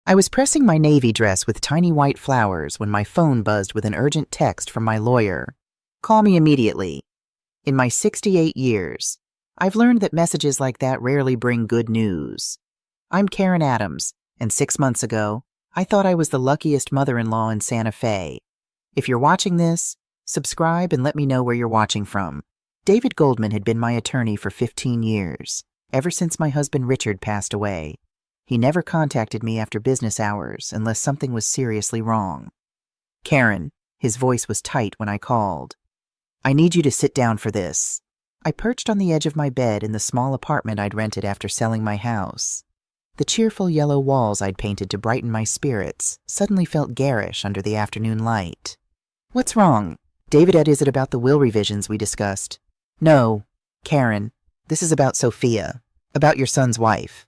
I was pressing my navy dress with tiny white flowers when my phone buzzed with an urgent text from my lawyer. Call me immediately. In my 68 years, I've learned that messages like that rarely bring good news. I'm Karen Adams, and 6 months ago, I thought I was the luckiest mother-in-law in Santa Fe. If you're watching this, subscribe and let me know where you're watching from. David Goldman had been my attorney for 15 years, ever since my husband Richard passed away. He never contacted me after business hours unless something was seriously wrong. Karen, his voice was tight when I called. I need you to sit down for this. I perched on the edge of my bed in the small apartment I'd rented after selling my house. The cheerful yellow walls I'd painted to brighten my spirits suddenly felt garish under the afternoon light. What's wrong? David, is it about the will revisions we discussed? No, Karen, this is about Sophia, about your son's wife.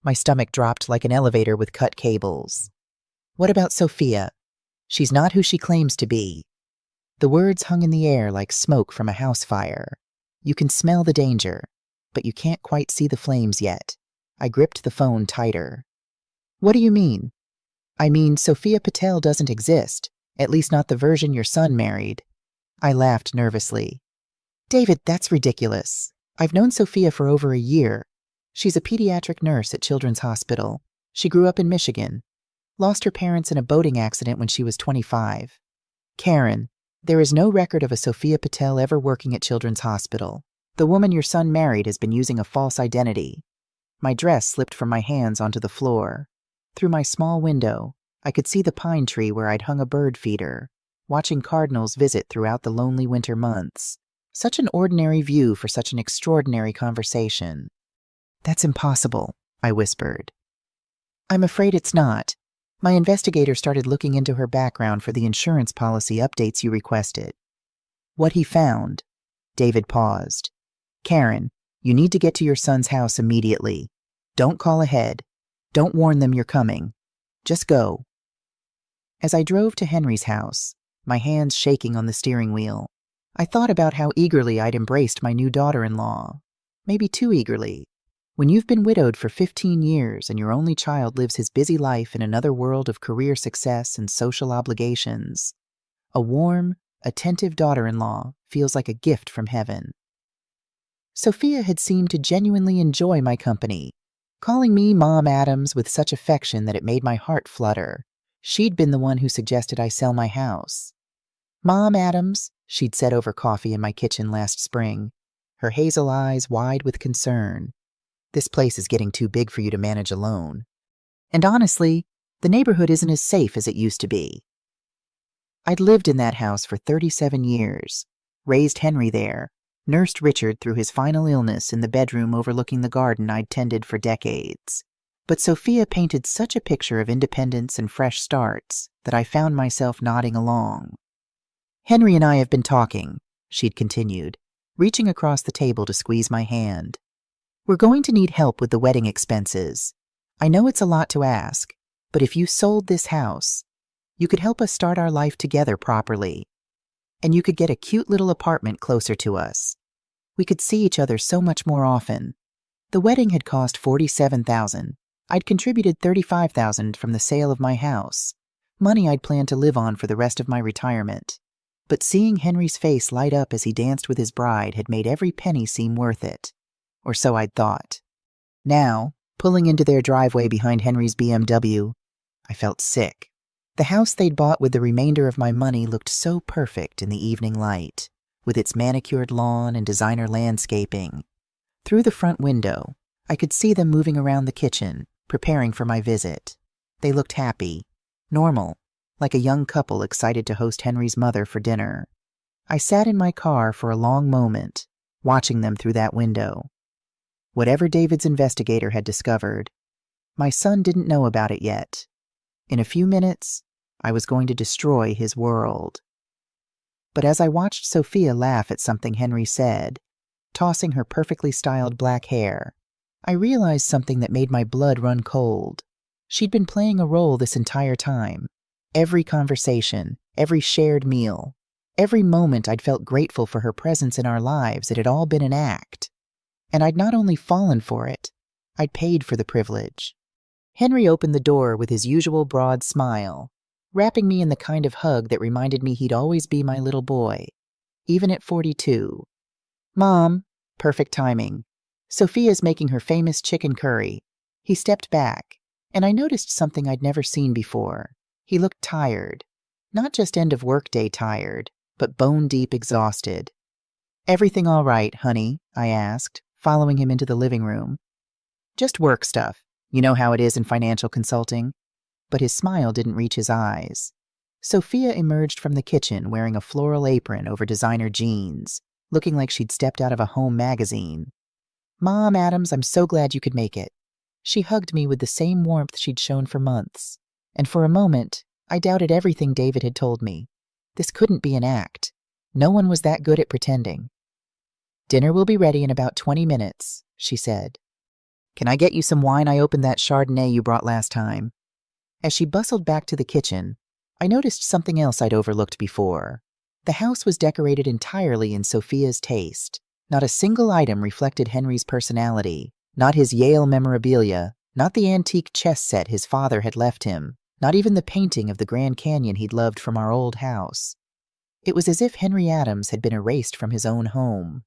My stomach dropped like an elevator with cut cables. What about Sophia? She's not who she claims to be. The words hung in the air like smoke from a house fire. You can smell the danger, but you can't quite see the flames yet. I gripped the phone tighter. What do you mean? I mean, Sophia Patel doesn't exist, at least not the version your son married. I laughed nervously. David, that's ridiculous. I've known Sophia for over a year. She's a pediatric nurse at Children's Hospital. She grew up in Michigan. Lost her parents in a boating accident when she was 25. Karen, there is no record of a Sophia Patel ever working at Children's Hospital. The woman your son married has been using a false identity. My dress slipped from my hands onto the floor. Through my small window, I could see the pine tree where I'd hung a bird feeder, watching cardinals visit throughout the lonely winter months. Such an ordinary view for such an extraordinary conversation. That's impossible, I whispered. I'm afraid it's not. My investigator started looking into her background for the insurance policy updates you requested. What he found. David paused. Karen, you need to get to your son's house immediately. Don't call ahead. Don't warn them you're coming. Just go. As I drove to Henry's house, my hands shaking on the steering wheel, I thought about how eagerly I'd embraced my new daughter-in-law. Maybe too eagerly. When you've been widowed for 15 years and your only child lives his busy life in another world of career success and social obligations, a warm, attentive daughter-in-law feels like a gift from heaven. Sophia had seemed to genuinely enjoy my company, calling me Mom Adams with such affection that it made my heart flutter. She'd been the one who suggested I sell my house. Mom Adams, she'd said over coffee in my kitchen last spring, her hazel eyes wide with concern. This place is getting too big for you to manage alone. And honestly, the neighborhood isn't as safe as it used to be. I'd lived in that house for 37 years, raised Henry there, nursed Richard through his final illness in the bedroom overlooking the garden I'd tended for decades. But Sophia painted such a picture of independence and fresh starts that I found myself nodding along. Henry and I have been talking, she'd continued, reaching across the table to squeeze my hand. We're going to need help with the wedding expenses. I know it's a lot to ask, but if you sold this house, you could help us start our life together properly. And you could get a cute little apartment closer to us. We could see each other so much more often. The wedding had cost $47,000. I'd contributed $35,000 from the sale of my house, money I'd planned to live on for the rest of my retirement. But seeing Henry's face light up as he danced with his bride had made every penny seem worth it. Or so I'd thought. Now, pulling into their driveway behind Henry's BMW, I felt sick. The house they'd bought with the remainder of my money looked so perfect in the evening light, with its manicured lawn and designer landscaping. Through the front window, I could see them moving around the kitchen, preparing for my visit. They looked happy, normal, like a young couple excited to host Henry's mother for dinner. I sat in my car for a long moment, watching them through that window. Whatever David's investigator had discovered, my son didn't know about it yet. In a few minutes, I was going to destroy his world. But as I watched Sophia laugh at something Henry said, tossing her perfectly styled black hair, I realized something that made my blood run cold. She'd been playing a role this entire time. Every conversation, every shared meal, every moment I'd felt grateful for her presence in our lives, it had all been an act. And I'd not only fallen for it, I'd paid for the privilege. Henry opened the door with his usual broad smile, wrapping me in the kind of hug that reminded me he'd always be my little boy, even at 42. Mom, perfect timing. Sophia's making her famous chicken curry. He stepped back, and I noticed something I'd never seen before. He looked tired. Not just end-of-workday tired, but bone-deep exhausted. Everything all right, honey? I asked, following him into the living room. Just work stuff. You know how it is in financial consulting. But his smile didn't reach his eyes. Sophia emerged from the kitchen wearing a floral apron over designer jeans, looking like she'd stepped out of a home magazine. Mom, Adams, I'm so glad you could make it. She hugged me with the same warmth she'd shown for months, and for a moment, I doubted everything David had told me. This couldn't be an act. No one was that good at pretending. Dinner will be ready in about 20 minutes, she said. Can I get you some wine? I opened that Chardonnay you brought last time. As she bustled back to the kitchen, I noticed something else I'd overlooked before. The house was decorated entirely in Sophia's taste. Not a single item reflected Henry's personality. Not his Yale memorabilia, not the antique chess set his father had left him, not even the painting of the Grand Canyon he'd loved from our old house. It was as if Henry Adams had been erased from his own home.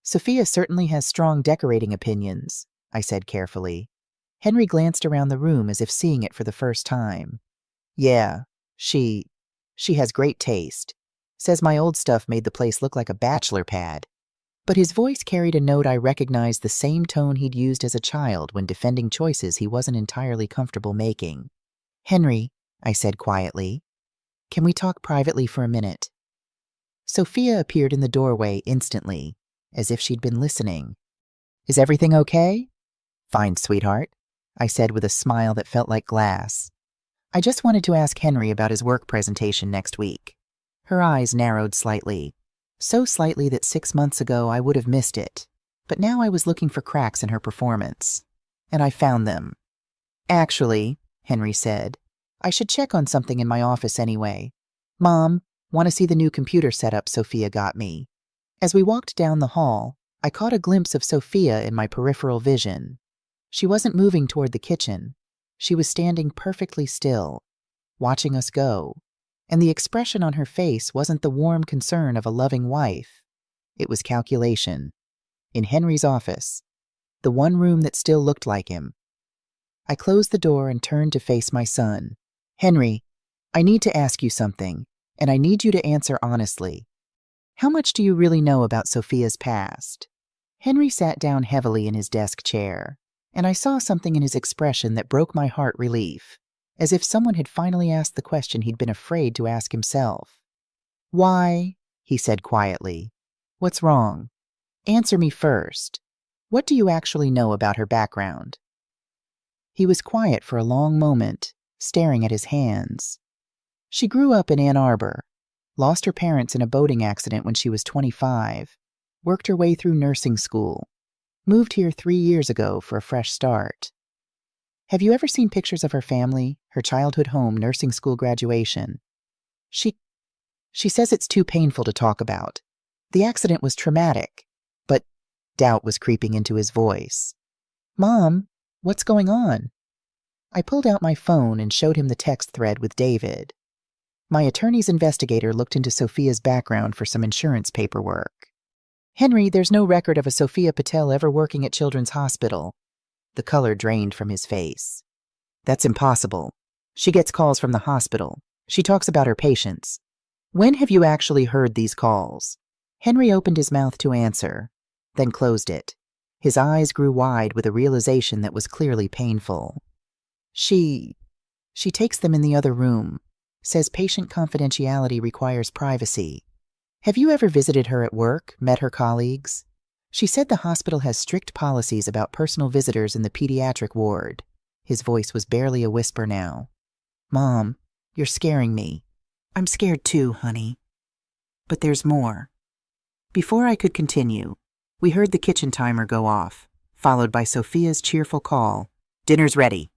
Sophia certainly has strong decorating opinions, I said carefully. Henry glanced around the room as if seeing it for the first time. Yeah, she has great taste. Says my old stuff made the place look like a bachelor pad. But his voice carried a note I recognized, the same tone he'd used as a child when defending choices he wasn't entirely comfortable making. Henry, I said quietly, can we talk privately for a minute? Sophia appeared in the doorway instantly, as if she'd been listening. Is everything okay? Fine, sweetheart, I said with a smile that felt like glass. I just wanted to ask Henry about his work presentation next week. Her eyes narrowed slightly. So slightly that 6 months ago I would have missed it, but now I was looking for cracks in her performance. And I found them. Actually, Henry said, I should check on something in my office anyway. Mom, want to see the new computer setup Sophia got me? As we walked down the hall, I caught a glimpse of Sophia in my peripheral vision. She wasn't moving toward the kitchen. She was standing perfectly still, watching us go. And the expression on her face wasn't the warm concern of a loving wife. It was calculation. In Henry's office, the one room that still looked like him. I closed the door and turned to face my son. Henry, I need to ask you something, and I need you to answer honestly. How much do you really know about Sophia's past? Henry sat down heavily in his desk chair, and I saw something in his expression that broke my heart relief. As if someone had finally asked the question he'd been afraid to ask himself. Why? He said quietly. What's wrong? Answer me first. What do you actually know about her background? He was quiet for a long moment, staring at his hands. She grew up in Ann Arbor, lost her parents in a boating accident when she was 25, worked her way through nursing school, moved here 3 years ago for a fresh start. Have you ever seen pictures of her family, her childhood home, nursing school graduation? She says it's too painful to talk about. The accident was traumatic, but doubt was creeping into his voice. Mom, what's going on? I pulled out my phone and showed him the text thread with David. My attorney's investigator looked into Sophia's background for some insurance paperwork. Henry, there's no record of a Sophia Patel ever working at Children's Hospital. The color drained from his face. That's impossible. She gets calls from the hospital. She talks about her patients. When have you actually heard these calls? Henry opened his mouth to answer, then closed it. His eyes grew wide with a realization that was clearly painful. She takes them in the other room, says patient confidentiality requires privacy. Have you ever visited her at work, met her colleagues? She said the hospital has strict policies about personal visitors in the pediatric ward. His voice was barely a whisper now. Mom, you're scaring me. I'm scared too, honey. But there's more. Before I could continue, we heard the kitchen timer go off, followed by Sophia's cheerful call, Dinner's ready.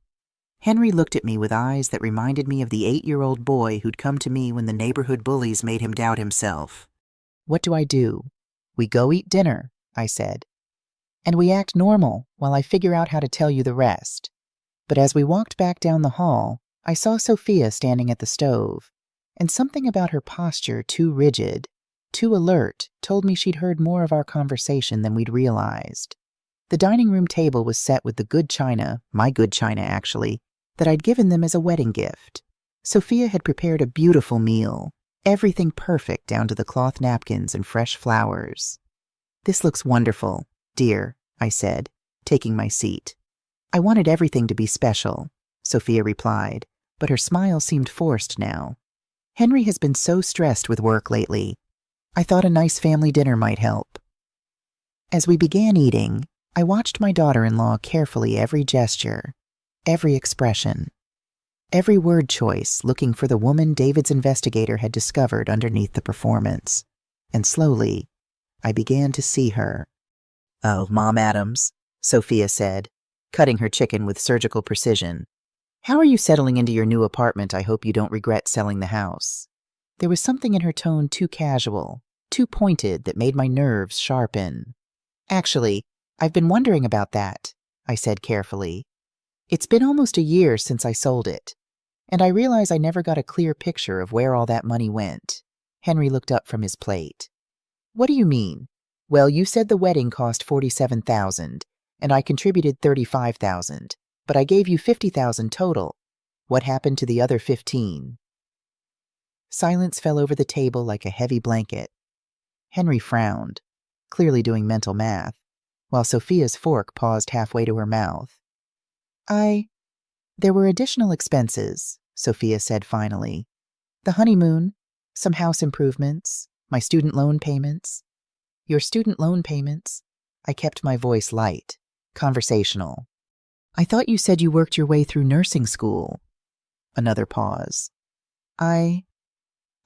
Henry looked at me with eyes that reminded me of the 8-year-old boy who'd come to me when the neighborhood bullies made him doubt himself. What do I do? We go eat dinner, I said. And we act normal while I figure out how to tell you the rest. But as we walked back down the hall, I saw Sophia standing at the stove, and something about her posture too rigid, too alert, told me she'd heard more of our conversation than we'd realized. The dining room table was set with the good china, my good china actually, that I'd given them as a wedding gift. Sophia had prepared a beautiful meal, everything perfect down to the cloth napkins and fresh flowers. "This looks wonderful, dear," I said, taking my seat. "I wanted everything to be special," Sophia replied, but her smile seemed forced now. "Henry has been so stressed with work lately. I thought a nice family dinner might help." As we began eating, I watched my daughter-in-law carefully every gesture, every expression, every word choice, looking for the woman David's investigator had discovered underneath the performance. And slowly, I began to see her. "Oh, Mom Adams," Sophia said, cutting her chicken with surgical precision. "How are you settling into your new apartment? I hope you don't regret selling the house." There was something in her tone too casual, too pointed, that made my nerves sharpen. "Actually, I've been wondering about that," I said carefully. "It's been almost a year since I sold it, and I realize I never got a clear picture of where all that money went." Henry looked up from his plate. "What do you mean?" "Well, you said the wedding cost $47,000, and I contributed $35,000, but I gave you $50,000 total. What happened to the other 15? Silence fell over the table like a heavy blanket. Henry frowned, clearly doing mental math, while Sophia's fork paused halfway to her mouth. There were additional expenses," Sophia said finally. "The honeymoon, some house improvements, my student loan payments." "Your student loan payments?" I kept my voice light, conversational. "I thought you said you worked your way through nursing school." Another pause. I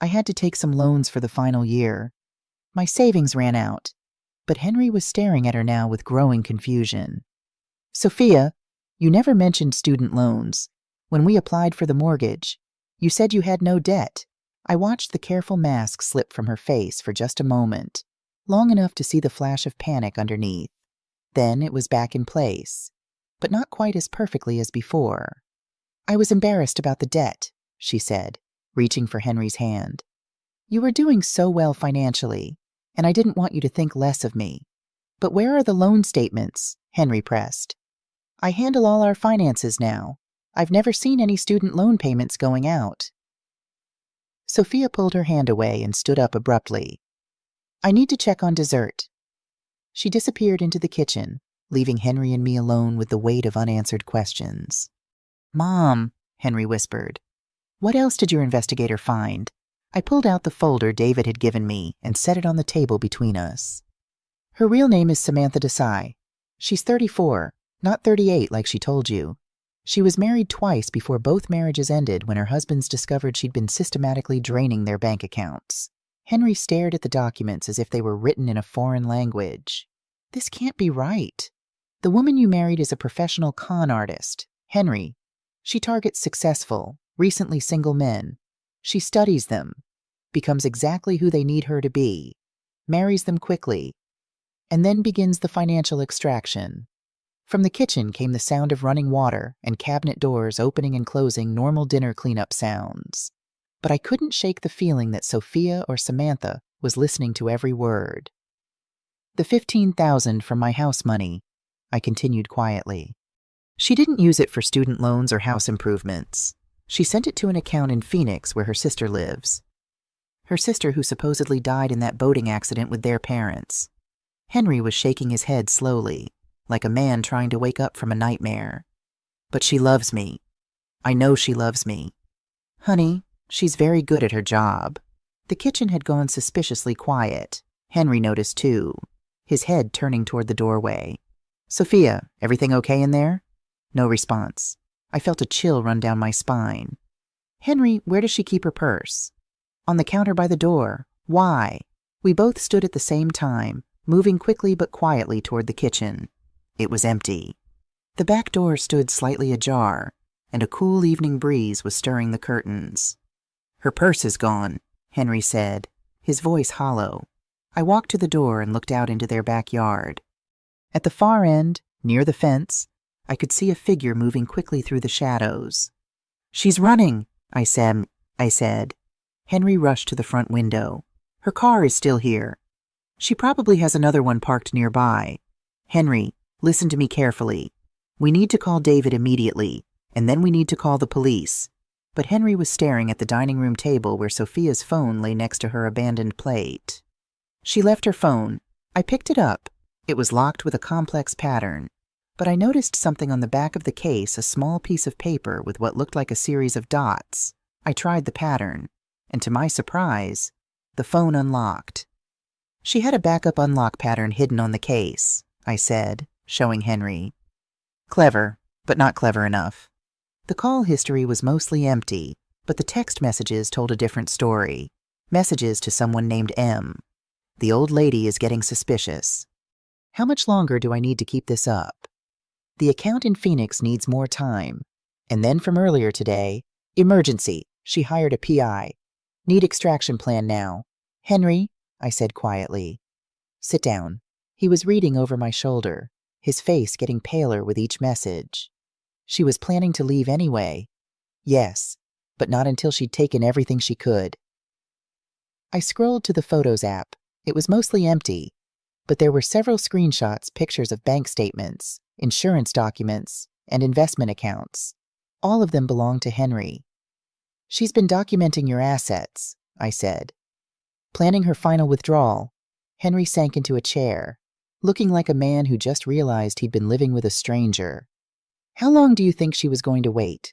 had to take some loans for the final year. My savings ran out." But Henry was staring at her now with growing confusion. "Sophia, you never mentioned student loans. When we applied for the mortgage, you said you had no debt." I watched the careful mask slip from her face for just a moment, long enough to see the flash of panic underneath. Then it was back in place, but not quite as perfectly as before. "I was embarrassed about the debt," she said, reaching for Henry's hand. "You were doing so well financially, and I didn't want you to think less of me." "But where are the loan statements?" Henry pressed. "I handle all our finances now. I've never seen any student loan payments going out." Sophia pulled her hand away and stood up abruptly. "I need to check on dessert." She disappeared into the kitchen, leaving Henry and me alone with the weight of unanswered questions. "Mom," Henry whispered, "what else did your investigator find?" I pulled out the folder David had given me and set it on the table between us. "Her real name is Samantha Desai. She's 34, not 38 like she told you. She was married twice before both marriages ended when her husbands discovered she'd been systematically draining their bank accounts." Henry stared at the documents as if they were written in a foreign language. "This can't be right. The woman you married is a professional con artist, Henry. She targets successful, recently single men. She studies them, becomes exactly who they need her to be, marries them quickly, and then begins the financial extraction." From the kitchen came the sound of running water and cabinet doors opening and closing, normal dinner cleanup sounds. But I couldn't shake the feeling that Sophia or Samantha was listening to every word. "The $15,000 from my house money," I continued quietly. "She didn't use it for student loans or house improvements. She sent it to an account in Phoenix where her sister lives. Her sister who supposedly died in that boating accident with their parents." Henry was shaking his head slowly, like a man trying to wake up from a nightmare. "But she loves me. I know she loves me. Honey, she's very good at her job." The kitchen had gone suspiciously quiet. Henry noticed too, his head turning toward the doorway. "Sophia, everything okay in there?" No response. I felt a chill run down my spine. "Henry, where does she keep her purse?" "On the counter by the door. Why?" We both stood at the same time, moving quickly but quietly toward the kitchen. It was empty. The back door stood slightly ajar, and a cool evening breeze was stirring the curtains. "Her purse is gone," Henry said, his voice hollow. I walked to the door and looked out into their backyard. At the far end, near the fence, I could see a figure moving quickly through the shadows. "She's running," I said. Henry rushed to the front window. "Her car is still here. She probably has another one parked nearby. Henry, listen to me carefully. We need to call David immediately, and then we need to call the police." But Henry was staring at the dining room table where Sophia's phone lay next to her abandoned plate. She left her phone. I picked it up. It was locked with a complex pattern. But I noticed something on the back of the case, a small piece of paper with what looked like a series of dots. I tried the pattern, and to my surprise, the phone unlocked. "She had a backup unlock pattern hidden on the case," I said, showing Henry. "Clever, but not clever enough." The call history was mostly empty, but the text messages told a different story. Messages to someone named M. "The old lady is getting suspicious. How much longer do I need to keep this up? The account in Phoenix needs more time." And then from earlier today, "Emergency. She hired a PI. Need extraction plan now. Henry," I said quietly. "Sit down." He was reading over my shoulder, his face getting paler with each message. "She was planning to leave anyway." "Yes, but not until she'd taken everything she could." I scrolled to the Photos app. It was mostly empty, but there were several screenshots, pictures of bank statements, insurance documents, and investment accounts. All of them belonged to Henry. "She's been documenting your assets," I said. "Planning her final withdrawal." Henry sank into a chair, looking like a man who just realized he'd been living with a stranger. "How long do you think she was going to wait?"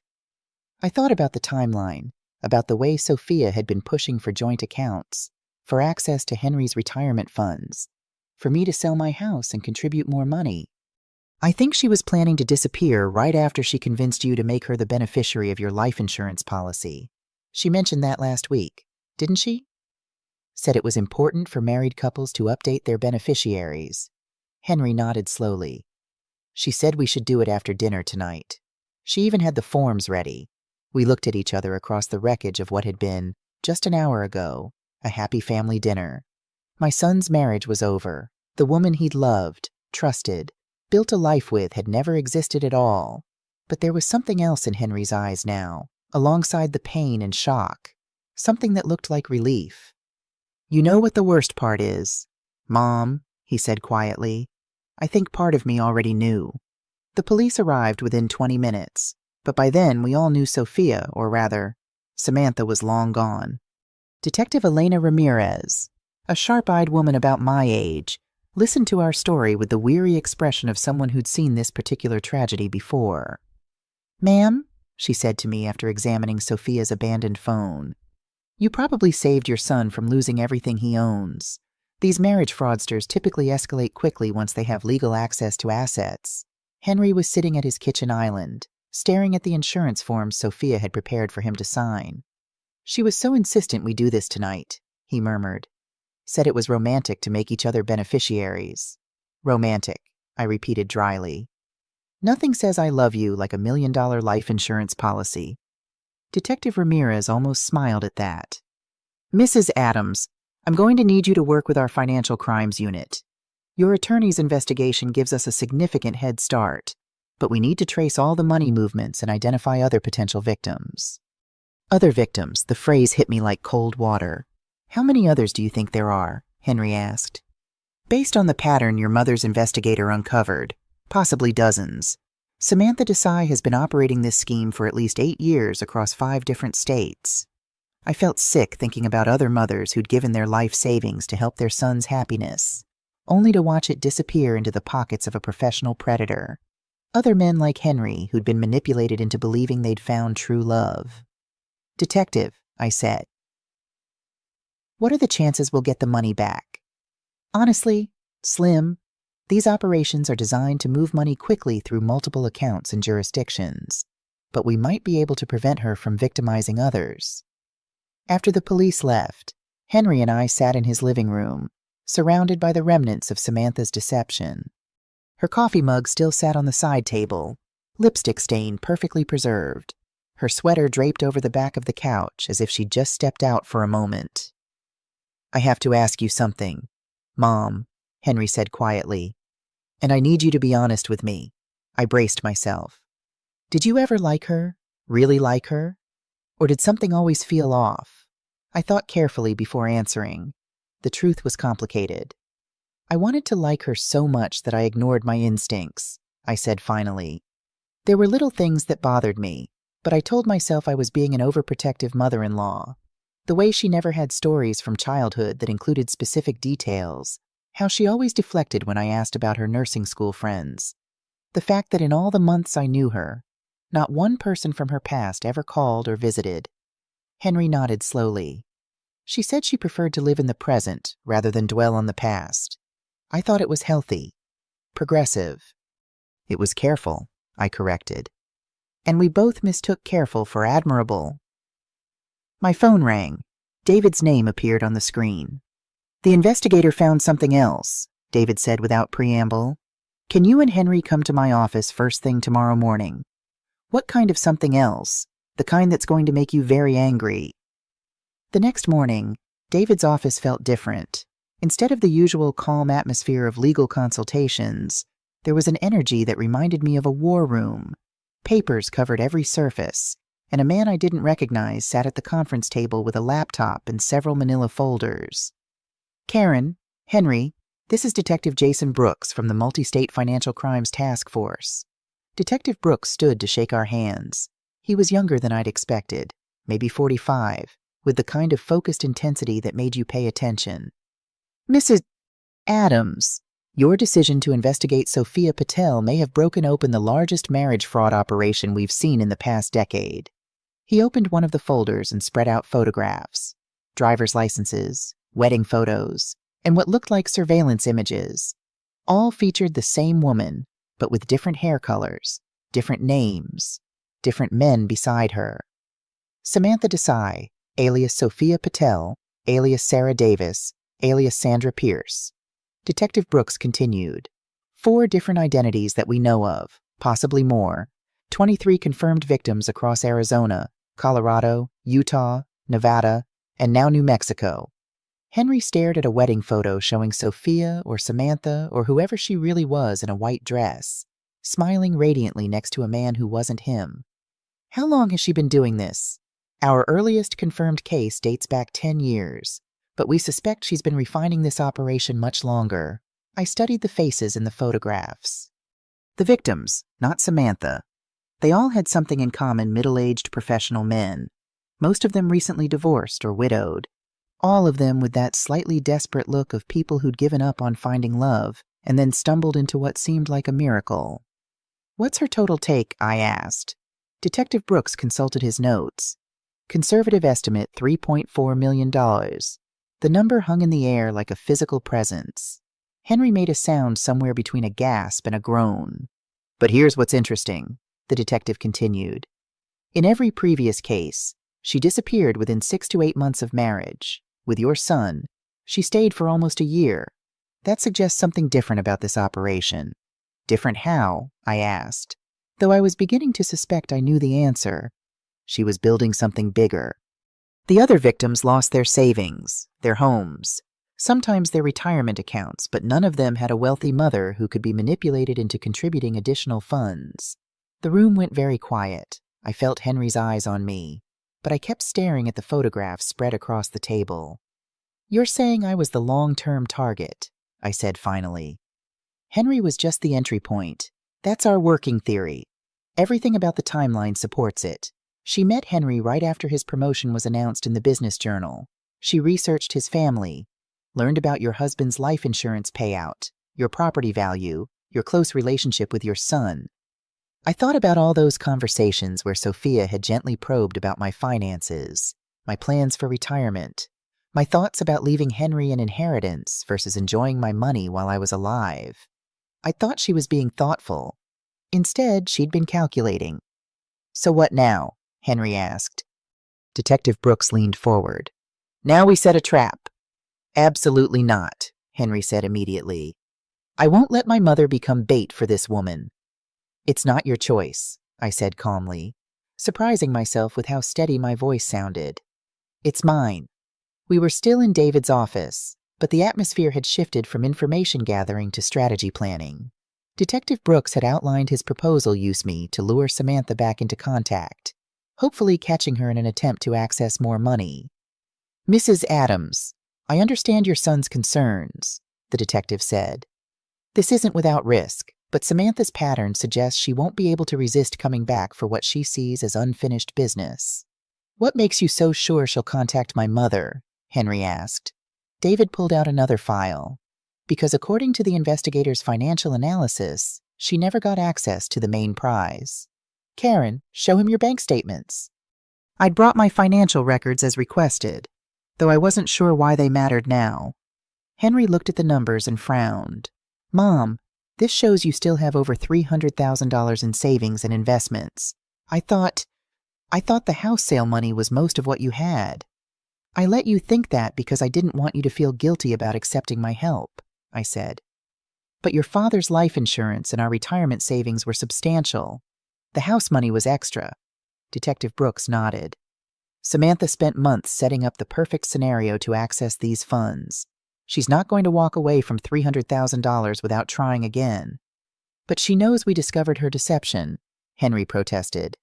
I thought about the timeline, about the way Sophia had been pushing for joint accounts, for access to Henry's retirement funds, for me to sell my house and contribute more money. "I think she was planning to disappear right after she convinced you to make her the beneficiary of your life insurance policy. She mentioned that last week, didn't she? Said it was important for married couples to update their beneficiaries." Henry nodded slowly. "She said we should do it after dinner tonight. She even had the forms ready." We looked at each other across the wreckage of what had been, just an hour ago, a happy family dinner. My son's marriage was over. The woman he'd loved, trusted, built a life with had never existed at all. But there was something else in Henry's eyes now, alongside the pain and shock, something that looked like relief. "You know what the worst part is, Mom," he said quietly. "I think part of me already knew." The police arrived within 20 minutes, but by then we all knew Sophia, or rather, Samantha, was long gone. Detective Elena Ramirez, a sharp-eyed woman about my age, listened to our story with the weary expression of someone who'd seen this particular tragedy before. "Ma'am," she said to me after examining Sophia's abandoned phone, "you probably saved your son from losing everything he owns. These marriage fraudsters typically escalate quickly once they have legal access to assets." Henry was sitting at his kitchen island, staring at the insurance forms Sophia had prepared for him to sign. "She was so insistent we do this tonight," he murmured. "Said it was romantic to make each other beneficiaries." "Romantic," I repeated dryly. "Nothing says I love you like $1 million life insurance policy." Detective Ramirez almost smiled at that. "Mrs. Adams, I'm going to need you to work with our financial crimes unit. Your attorney's investigation gives us a significant head start, but we need to trace all the money movements and identify other potential victims." "Other victims," the phrase hit me like cold water. "How many others do you think there are?" Henry asked. "Based on the pattern your mother's investigator uncovered, possibly dozens. Samantha Desai has been operating this scheme for at least 8 years across 5 different states." I felt sick thinking about other mothers who'd given their life savings to help their son's happiness, only to watch it disappear into the pockets of a professional predator. Other men like Henry who'd been manipulated into believing they'd found true love. "Detective," I said, "what are the chances we'll get the money back?" "Honestly, slim. These operations are designed to move money quickly through multiple accounts and jurisdictions, but we might be able to prevent her from victimizing others." After the police left, Henry and I sat in his living room, surrounded by the remnants of Samantha's deception. Her coffee mug still sat on the side table, lipstick stain perfectly preserved, her sweater draped over the back of the couch as if she'd just stepped out for a moment. "I have to ask you something, Mom," Henry said quietly, "and I need you to be honest with me. I braced myself. Did you ever like her? Really like her? Or did something always feel off? I thought carefully before answering. The truth was complicated. I wanted to like her so much that I ignored my instincts, I said finally. There were little things that bothered me, but I told myself I was being an overprotective mother-in-law. The way she never had stories from childhood that included specific details, how she always deflected when I asked about her nursing school friends. The fact that in all the months I knew her, not one person from her past ever called or visited. Henry nodded slowly. She said she preferred to live in the present rather than dwell on the past. I thought it was healthy, progressive. It was careful, I corrected. And we both mistook careful for admirable. My phone rang. David's name appeared on the screen. The investigator found something else, David said without preamble. Can you and Henry come to my office first thing tomorrow morning? What kind of something else? The kind that's going to make you very angry. The next morning, David's office felt different. Instead of the usual calm atmosphere of legal consultations, there was an energy that reminded me of a war room. Papers covered every surface, and a man I didn't recognize sat at the conference table with a laptop and several manila folders. Karen, Henry, this is Detective Jason Brooks from the Multi-State Financial Crimes Task Force. Detective Brooks stood to shake our hands. He was younger than I'd expected, maybe 45, with the kind of focused intensity that made you pay attention. Mrs. Adams, your decision to investigate Sophia Patel may have broken open the largest marriage fraud operation we've seen in the past decade. He opened one of the folders and spread out photographs, driver's licenses, wedding photos, and what looked like surveillance images. All featured the same woman, but with different hair colors, different names, different men beside her. Samantha Desai, alias Sophia Patel, alias Sarah Davis, alias Sandra Pierce. Detective Brooks continued. 4 different identities that we know of, possibly more. 23 confirmed victims across Arizona, Colorado, Utah, Nevada, and now New Mexico. Henry stared at a wedding photo showing Sophia or Samantha or whoever she really was in a white dress, smiling radiantly next to a man who wasn't him. How long has she been doing this? Our earliest confirmed case dates back 10 years, but we suspect she's been refining this operation much longer. I studied the faces in the photographs. The victims, not Samantha. They all had something in common: middle-aged professional men, most of them recently divorced or widowed. All of them with that slightly desperate look of people who'd given up on finding love and then stumbled into what seemed like a miracle. What's her total take? I asked. Detective Brooks consulted his notes. Conservative estimate, $3.4 million. The number hung in the air like a physical presence. Henry made a sound somewhere between a gasp and a groan. But here's what's interesting, the detective continued. In every previous case, she disappeared within 6 to 8 months of marriage. With your son, she stayed for almost a year. That suggests something different about this operation. Different how? I asked, though I was beginning to suspect I knew the answer. She was building something bigger. The other victims lost their savings, their homes, sometimes their retirement accounts, but none of them had a wealthy mother who could be manipulated into contributing additional funds. The room went very quiet. I felt Henry's eyes on me, but I kept staring at the photographs spread across the table. You're saying I was the long-term target, I said finally. Henry was just the entry point. That's our working theory. Everything about the timeline supports it. She met Henry right after his promotion was announced in the Business Journal. She researched his family, learned about your husband's life insurance payout, your property value, your close relationship with your son. I thought about all those conversations where Sophia had gently probed about my finances, my plans for retirement, my thoughts about leaving Henry an inheritance versus enjoying my money while I was alive. I thought she was being thoughtful. Instead, she'd been calculating. So what now? Henry asked. Detective Brooks leaned forward. Now we set a trap. Absolutely not, Henry said immediately. I won't let my mother become bait for this woman. It's not your choice, I said calmly, surprising myself with how steady my voice sounded. It's mine. We were still in David's office, but the atmosphere had shifted from information gathering to strategy planning. Detective Brooks had outlined his proposal use me to lure Samantha back into contact, hopefully catching her in an attempt to access more money. "Mrs. Adams, I understand your son's concerns," the detective said. "This isn't without risk, but Samantha's pattern suggests she won't be able to resist coming back for what she sees as unfinished business." "What makes you so sure she'll contact my mother?" Henry asked. David pulled out another file. "Because according to the investigator's financial analysis, she never got access to the main prize." "Karen, show him your bank statements." I'd brought my financial records as requested, though I wasn't sure why they mattered now. Henry looked at the numbers and frowned. "Mom, this shows you still have over $300,000 in savings and investments. I thought the house sale money was most of what you had." "I let you think that because I didn't want you to feel guilty about accepting my help," I said. "But your father's life insurance and our retirement savings were substantial. The house money was extra." Detective Brooks nodded. "Samantha spent months setting up the perfect scenario to access these funds. She's not going to walk away from $300,000 without trying again." "But she knows we discovered her deception," Henry protested.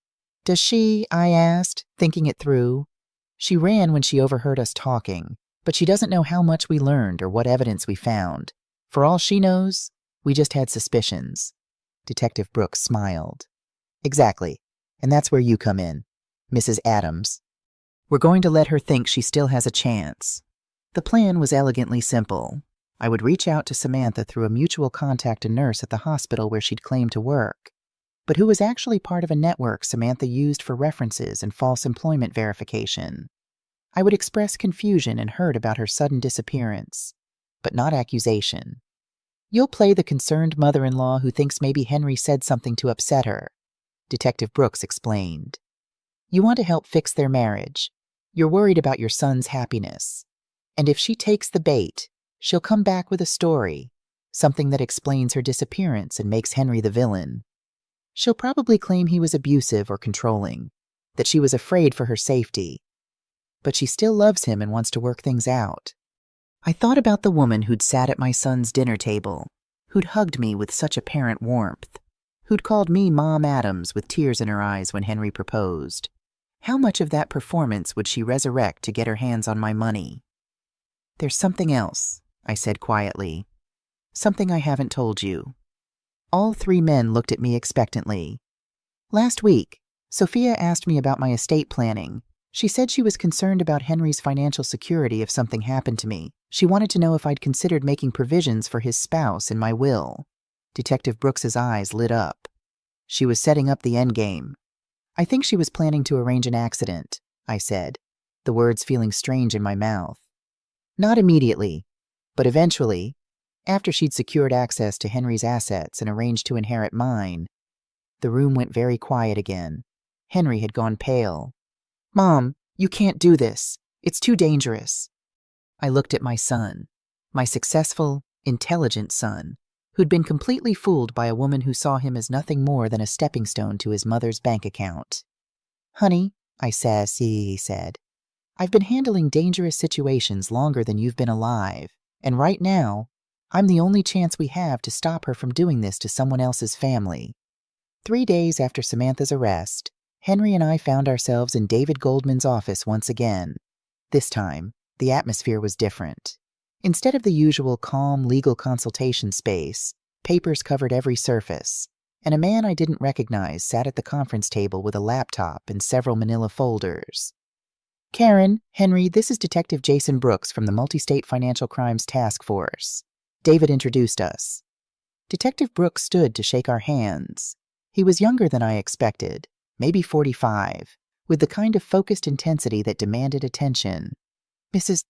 "Does she?" I asked, thinking it through. "She ran when she overheard us talking, but she doesn't know how much we learned or what evidence we found. For all she knows, we just had suspicions." Detective Brooks smiled. "Exactly, and that's where you come in, Mrs. Adams. We're going to let her think she still has a chance." The plan was elegantly simple. I would reach out to Samantha through a mutual contact, a nurse at the hospital where she'd claimed to work, but who was actually part of a network Samantha used for references and false employment verification. I would express confusion and hurt about her sudden disappearance, but not accusation. "You'll play the concerned mother-in-law who thinks maybe Henry said something to upset her," Detective Brooks explained. "You want to help fix their marriage. You're worried about your son's happiness. And if she takes the bait, she'll come back with a story, something that explains her disappearance and makes Henry the villain. She'll probably claim he was abusive or controlling, that she was afraid for her safety. But she still loves him and wants to work things out." I thought about the woman who'd sat at my son's dinner table, who'd hugged me with such apparent warmth, who'd called me Mom Adams with tears in her eyes when Henry proposed. How much of that performance would she resurrect to get her hands on my money? "There's something else," I said quietly. "Something I haven't told you." All three men looked at me expectantly. "Last week, Sophia asked me about my estate planning. She said she was concerned about Henry's financial security if something happened to me. She wanted to know if I'd considered making provisions for his spouse in my will." Detective Brooks's eyes lit up. "She was setting up the endgame." "I think she was planning to arrange an accident," I said, the words feeling strange in my mouth. "Not immediately, but eventually, after she'd secured access to Henry's assets and arranged to inherit mine." The room went very quiet again. Henry had gone pale. "Mom, you can't do this. It's too dangerous." I looked at my son, my successful, intelligent son, who'd been completely fooled by a woman who saw him as nothing more than a stepping stone to his mother's bank account. "Honey," he said, "I've been handling dangerous situations longer than you've been alive, and right now, I'm the only chance we have to stop her from doing this to someone else's family." 3 days after Samantha's arrest, Henry and I found ourselves in David Goldman's office once again. This time, the atmosphere was different. Instead of the usual calm legal consultation space, papers covered every surface, and a man I didn't recognize sat at the conference table with a laptop and several manila folders. "Karen, Henry, this is Detective Jason Brooks from the Multi-State Financial Crimes Task Force." David introduced us. Detective Brooks stood to shake our hands. He was younger than I expected, maybe 45, with the kind of focused intensity that demanded attention. "Mrs.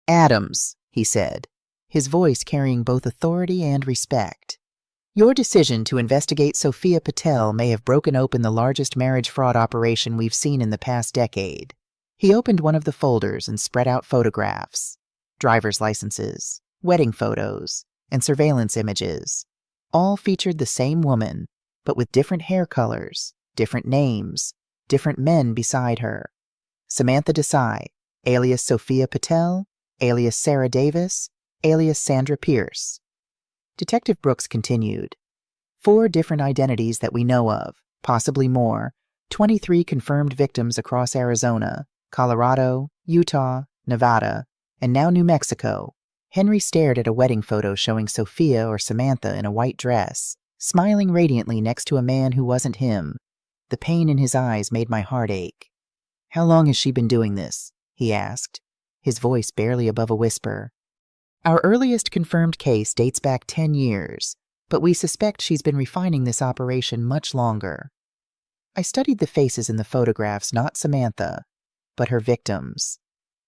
Adams," he said, his voice carrying both authority and respect. "Your decision to investigate Sophia Patel may have broken open the largest marriage fraud operation we've seen in the past decade." He opened one of the folders and spread out photographs, driver's licenses, wedding photos, and surveillance images. All featured the same woman, but with different hair colors, different names, different men beside her. Samantha Desai, alias Sophia Patel, alias Sarah Davis, alias Sandra Pierce. Detective Brooks continued. 4 different identities that we know of, possibly more, 23 confirmed victims across Arizona, Colorado, Utah, Nevada, and now New Mexico. Henry stared at a wedding photo showing Sophia or Samantha in a white dress, smiling radiantly next to a man who wasn't him. The pain in his eyes made my heart ache. "How long has she been doing this?" he asked, his voice barely above a whisper. "Our earliest confirmed case dates back 10 years, but we suspect she's been refining this operation much longer." I studied the faces in the photographs, not Samantha, but her victims.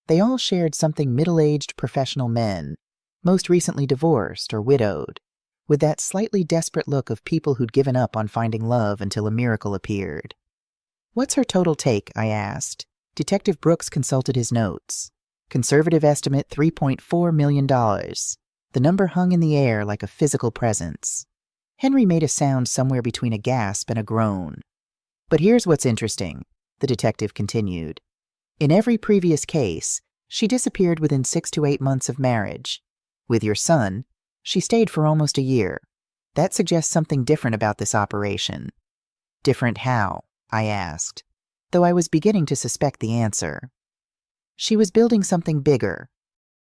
They all shared something middle-aged professional men, most recently divorced or widowed, with that slightly desperate look of people who'd given up on finding love until a miracle appeared. "What's her total take?" I asked. Detective Brooks consulted his notes. "Conservative estimate $3.4 million. The number hung in the air like a physical presence. Henry made a sound somewhere between a gasp and a groan. "But here's what's interesting," the detective continued. "In every previous case, she disappeared within 6 to 8 months of marriage. With your son, she stayed for almost a year. That suggests something different about this operation." "Different how?" I asked, though I was beginning to suspect the answer. "She was building something bigger.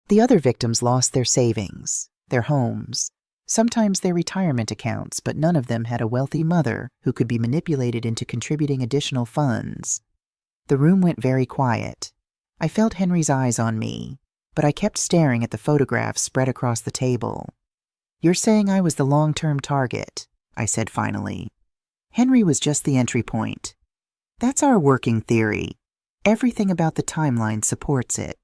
The other victims lost their savings, their homes, sometimes their retirement accounts, but none of them had a wealthy mother who could be manipulated into contributing additional funds." The room went very quiet. I felt Henry's eyes on me, but I kept staring at the photographs spread across the table. "You're saying I was the long-term target," I said finally. "Henry was just the entry point. That's our working theory. Everything about the timeline supports it.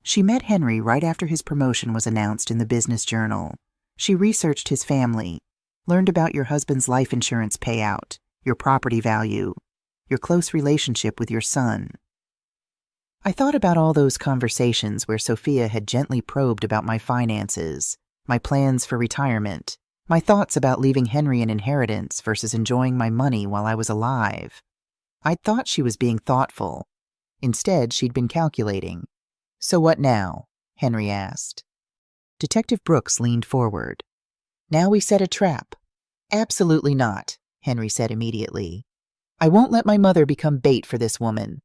She met Henry right after his promotion was announced in the Business Journal. She researched his family, learned about your husband's life insurance payout, your property value, your close relationship with your son." I thought about all those conversations where Sophia had gently probed about my finances, my plans for retirement, my thoughts about leaving Henry an inheritance versus enjoying my money while I was alive. I'd thought she was being thoughtful. Instead, she'd been calculating. "So what now?" Henry asked. Detective Brooks leaned forward. "Now we set a trap." "Absolutely not," Henry said immediately. "I won't let my mother become bait for this woman."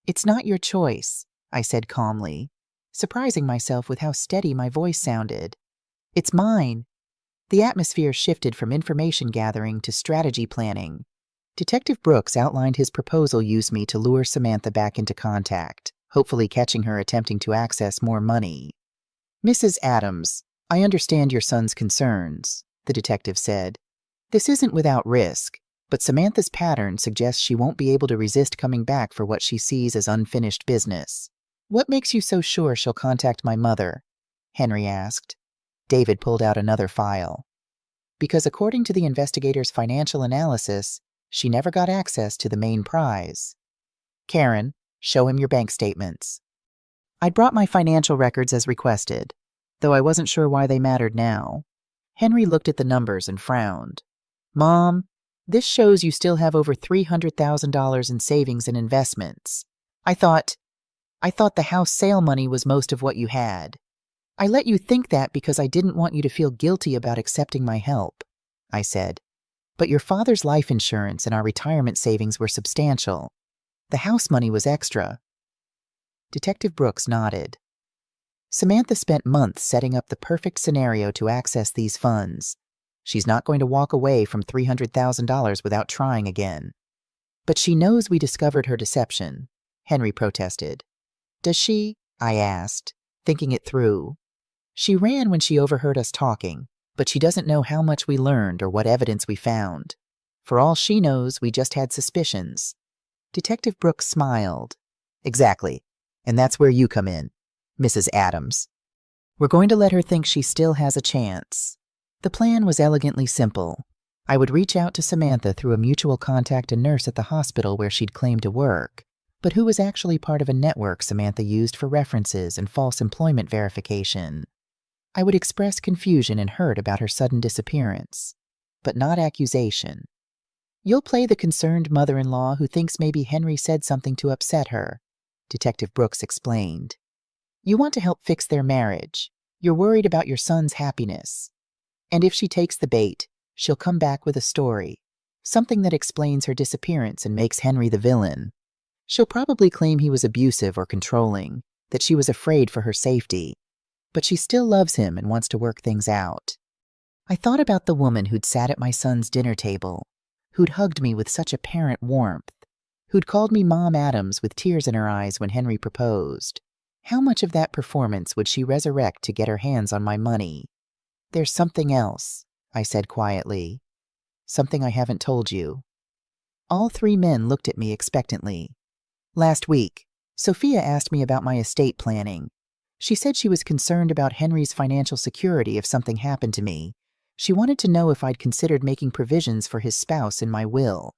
"It's not your choice," I said calmly, surprising myself with how steady my voice sounded. "It's mine." The atmosphere shifted from information gathering to strategy planning. Detective Brooks outlined his proposal used me to lure Samantha back into contact, hopefully catching her attempting to access more money. "Mrs. Adams, I understand your son's concerns," the detective said. "This isn't without risk, but Samantha's pattern suggests she won't be able to resist coming back for what she sees as unfinished business. What makes you so sure she'll contact my mother?" Henry asked. David pulled out another file. "Because according to the investigator's financial analysis, she never got access to the main prize. Karen, show him your bank statements." I'd brought my financial records as requested, though I wasn't sure why they mattered now. Henry looked at the numbers and frowned. "Mom, this shows you still have over $300,000 in savings and investments. I thought the house sale money was most of what you had. I let you think that because I didn't want you to feel guilty about accepting my help," I said. "But your father's life insurance and our retirement savings were substantial. The house money was extra." Detective Brooks nodded. "Samantha spent months setting up the perfect scenario to access these funds. She's not going to walk away from $300,000 without trying again." "But she knows we discovered her deception," Henry protested. "Does she?" I asked, thinking it through. "She ran when she overheard us talking, but she doesn't know how much we learned or what evidence we found. For all she knows, we just had suspicions." Detective Brooks smiled. "Exactly. And that's where you come in, Mrs. Adams. We're going to let her think she still has a chance." The plan was elegantly simple. I would reach out to Samantha through a mutual contact and nurse at the hospital where she'd claimed to work, but who was actually part of a network Samantha used for references and false employment verification. I would express confusion and hurt about her sudden disappearance, but not accusation. "You'll play the concerned mother-in-law who thinks maybe Henry said something to upset her," Detective Brooks explained. "You want to help fix their marriage. You're worried about your son's happiness. And if she takes the bait, She'll come back with a story, something that explains her disappearance and makes Henry the villain. She'll probably claim he was abusive or controlling, that she was afraid for her safety, but she still loves him and wants to work things out. I thought about the woman who'd sat at my son's dinner table, who'd hugged me with such apparent warmth, who'd called me Mom Adams with tears in her eyes when Henry proposed. How much of that performance would she resurrect to get her hands on my money? "There's something else," I said quietly. "Something I haven't told you." All three men looked at me expectantly. "Last week, Sophia asked me about my estate planning. She said she was concerned about Henry's financial security if something happened to me. She wanted to know if I'd considered making provisions for his spouse in my will."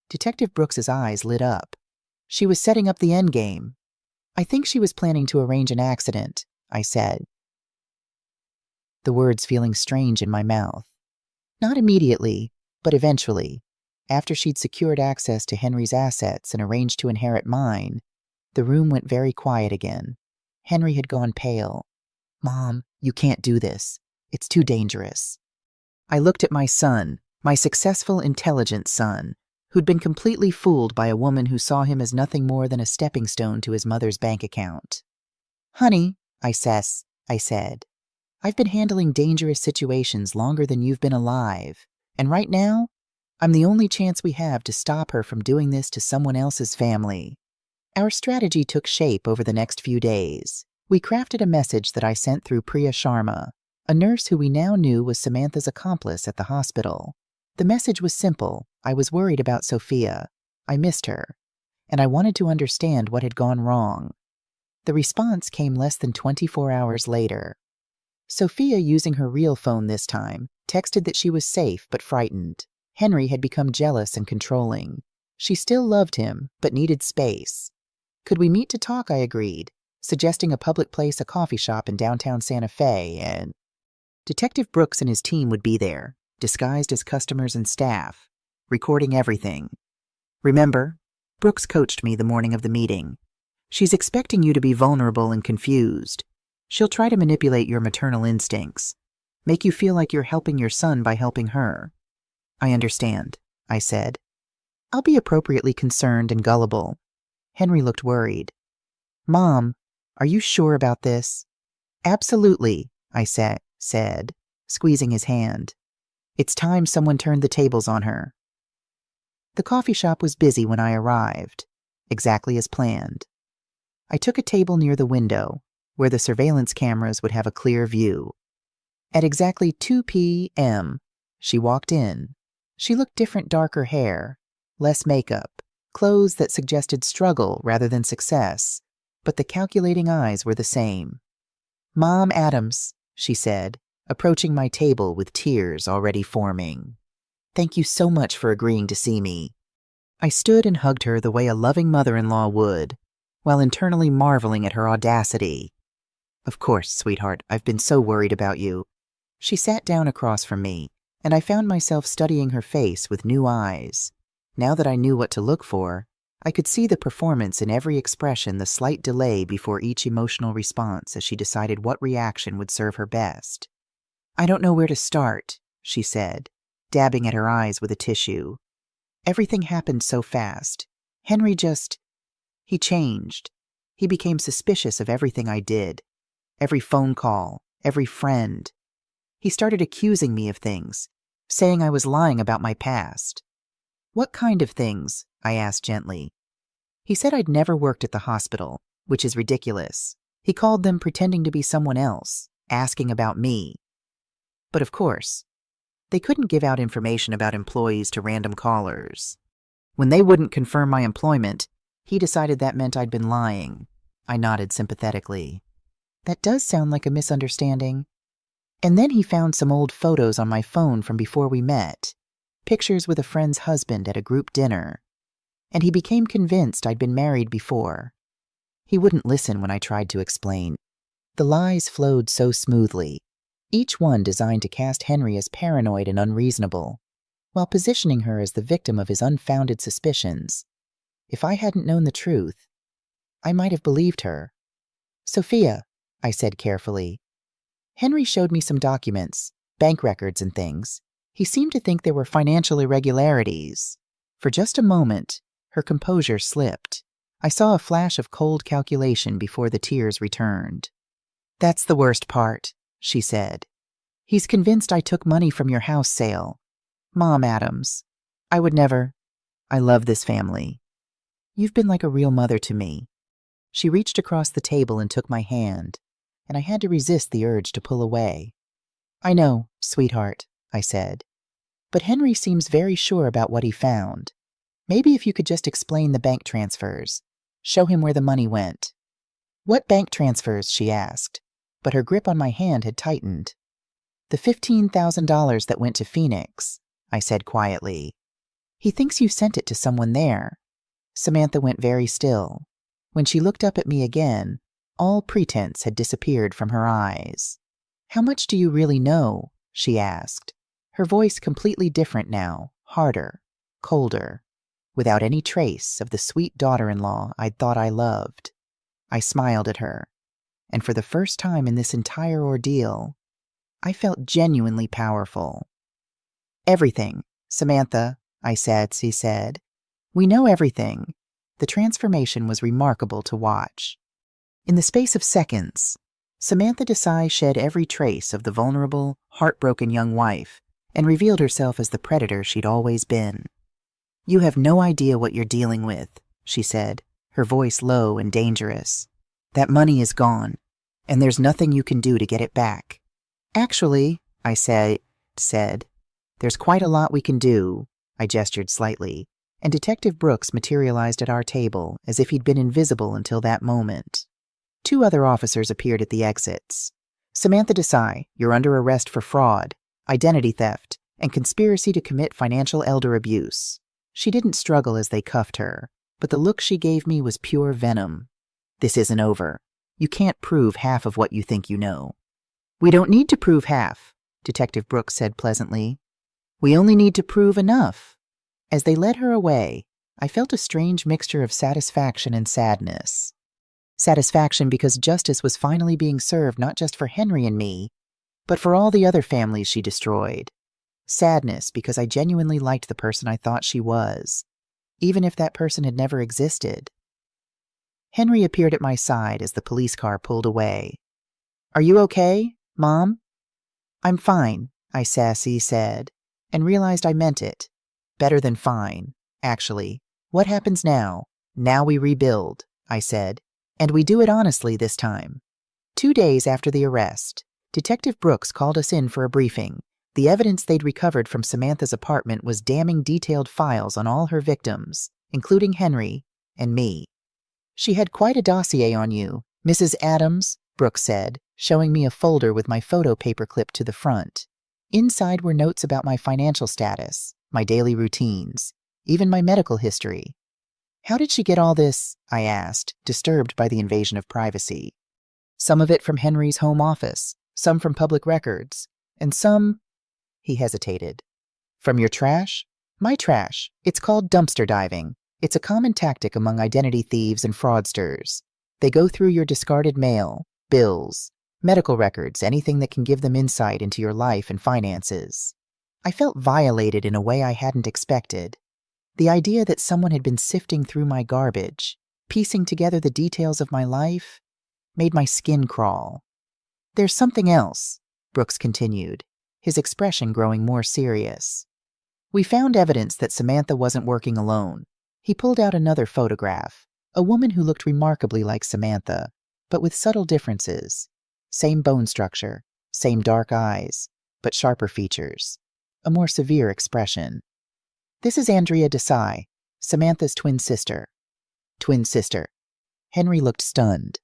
Detective Brooks's eyes lit up. She was setting up the endgame. "I think she was planning to arrange an accident," I said, the words feeling strange in my mouth. "Not immediately, but eventually. After she'd secured access to Henry's assets and arranged to inherit mine." The room went very quiet again. Henry had gone pale. "Mom, you can't do this. It's too dangerous." I looked at my son, my successful, intelligent son, who'd been completely fooled by a woman who saw him as nothing more than a stepping stone to his mother's bank account. "Honey," I said, "I've been handling dangerous situations longer than you've been alive, and right now, I'm the only chance we have to stop her from doing this to someone else's family." Our strategy took shape over the next few days. We crafted a message that I sent through Priya Sharma, a nurse who we now knew was Samantha's accomplice at the hospital. The message was simple. I was worried about Sophia. I missed her, and I wanted to understand what had gone wrong. The response came less than 24 hours later. Sophia, using her real phone this time, texted that she was safe but frightened. Henry had become jealous and controlling. She still loved him, but needed space. Could we meet to talk? I agreed, suggesting a public place, a coffee shop in downtown Santa Fe, and Detective Brooks and his team would be there, disguised as customers and staff, recording everything. "Remember," Brooks coached me the morning of the meeting, "she's expecting you to be vulnerable and confused. She'll try to manipulate your maternal instincts, make you feel like you're helping your son by helping her." "I understand," I said. "I'll be appropriately concerned and gullible." Henry looked worried. "Mom, are you sure about this?" "Absolutely," I said, squeezing his hand. "It's time someone turned the tables on her." The coffee shop was busy when I arrived, exactly as planned. I took a table near the window, where the surveillance cameras would have a clear view. At exactly 2 p.m., she walked in. She looked different, darker hair, less makeup, clothes that suggested struggle rather than success, but the calculating eyes were the same. "Mom Adams," she said, approaching my table with tears already forming. "Thank you so much for agreeing to see me." I stood and hugged her the way a loving mother-in-law would, while internally marveling at her audacity. "Of course, sweetheart, I've been so worried about you." She sat down across from me, and I found myself studying her face with new eyes. Now that I knew what to look for, I could see the performance in every expression, the slight delay before each emotional response as she decided what reaction would serve her best. "I don't know where to start," she said, dabbing at her eyes with a tissue. "Everything happened so fast. Henry he changed. He became suspicious of everything I did, every phone call, every friend. He started accusing me of things, saying I was lying about my past." "What kind of things?" I asked gently. "He said I'd never worked at the hospital, which is ridiculous. He called them pretending to be someone else, asking about me. But of course, they couldn't give out information about employees to random callers. When they wouldn't confirm my employment, he decided that meant I'd been lying." I nodded sympathetically. "That does sound like a misunderstanding." "And then he found some old photos on my phone from before we met. Pictures with a friend's husband at a group dinner. And he became convinced I'd been married before." He wouldn't listen when I tried to explain. The lies flowed so smoothly, each one designed to cast Henry as paranoid and unreasonable, while positioning her as the victim of his unfounded suspicions. If I hadn't known the truth, I might have believed her. "Sophia," I said carefully, "Henry showed me some documents, bank records and things. He seemed to think there were financial irregularities. For just a moment, her composure slipped. I saw a flash of cold calculation before the tears returned. "That's the worst part," she said. "He's convinced I took money from your house sale. Mom Adams, I would never. I love this family. You've been like a real mother to me." She reached across the table and took my hand, and I had to resist the urge to pull away. "I know, sweetheart," I said. "But Henry seems very sure about what he found. Maybe if you could just explain the bank transfers. Show him where the money went." "What bank transfers?" she asked, but her grip on my hand had tightened. "The $15,000 that went to Phoenix," I said quietly. "He thinks you sent it to someone there." Samantha went very still. When she looked up at me again, all pretense had disappeared from her eyes. "How much do you really know?" she asked, her voice completely different now, harder, colder, without any trace of the sweet daughter-in-law I'd thought I loved. I smiled at her, and for the first time in this entire ordeal, I felt genuinely powerful. "Everything, Samantha," I said, she said. "We know everything." The transformation was remarkable to watch. In the space of seconds, Samantha Desai shed every trace of the vulnerable, heartbroken young wife and revealed herself as the predator she'd always been. "You have no idea what you're dealing with," she said, her voice low and dangerous. "That money is gone, and there's nothing you can do to get it back." "Actually," I said, "there's quite a lot we can do." I gestured slightly, and Detective Brooks materialized at our table as if he'd been invisible until that moment. 2 other officers appeared at the exits. "Samantha Desai, you're under arrest for fraud, identity theft, and conspiracy to commit financial elder abuse." She didn't struggle as they cuffed her, but the look she gave me was pure venom. "This isn't over. You can't prove half of what you think you know." "We don't need to prove half," Detective Brooks said pleasantly. "We only need to prove enough." As they led her away, I felt a strange mixture of satisfaction and sadness. Satisfaction because justice was finally being served not just for Henry and me, but for all the other families she destroyed. Sadness because I genuinely liked the person I thought she was, even if that person had never existed. Henry appeared at my side as the police car pulled away. "Are you okay, Mom?" "I'm fine," I said, and realized I meant it. Better than fine, actually. "What happens now? Now we rebuild," I said, "and we do it honestly this time." 2 days after the arrest, Detective Brooks called us in for a briefing. The evidence they'd recovered from Samantha's apartment was damning detailed files on all her victims, including Henry and me. "She had quite a dossier on you, Mrs. Adams," Brooks said, showing me a folder with my photo paper clipped to the front. Inside were notes about my financial status, my daily routines, even my medical history. "How did she get all this?" I asked, disturbed by the invasion of privacy. "Some of it from Henry's home office, some from public records, and some—" He hesitated. "From your trash?" "My trash. It's called dumpster diving. It's a common tactic among identity thieves and fraudsters. They go through your discarded mail, bills, medical records, anything that can give them insight into your life and finances." I felt violated in a way I hadn't expected. The idea that someone had been sifting through my garbage, piecing together the details of my life, made my skin crawl. "There's something else," Brooks continued, his expression growing more serious. "We found evidence that Samantha wasn't working alone." He pulled out another photograph, a woman who looked remarkably like Samantha, but with subtle differences. Same bone structure, same dark eyes, but sharper features, a more severe expression. "This is Andrea Desai, Samantha's twin sister." "Twin sister." Henry looked stunned.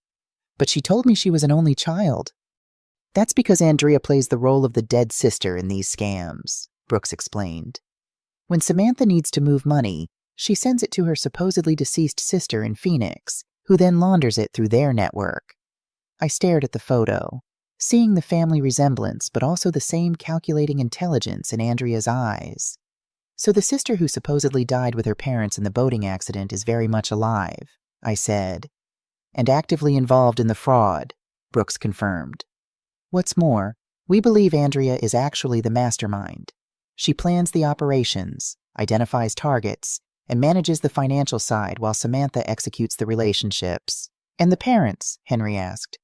"But she told me she was an only child." "That's because Andrea plays the role of the dead sister in these scams," Brooks explained. "When Samantha needs to move money, she sends it to her supposedly deceased sister in Phoenix, who then launders it through their network." I stared at the photo, seeing the family resemblance but also the same calculating intelligence in Andrea's eyes. "So the sister who supposedly died with her parents in the boating accident is very much alive," I said. "And actively involved in the fraud," Brooks confirmed. "What's more, we believe Andrea is actually the mastermind. She plans the operations, identifies targets, and manages the financial side while Samantha executes the relationships. And the parents? Henry asked.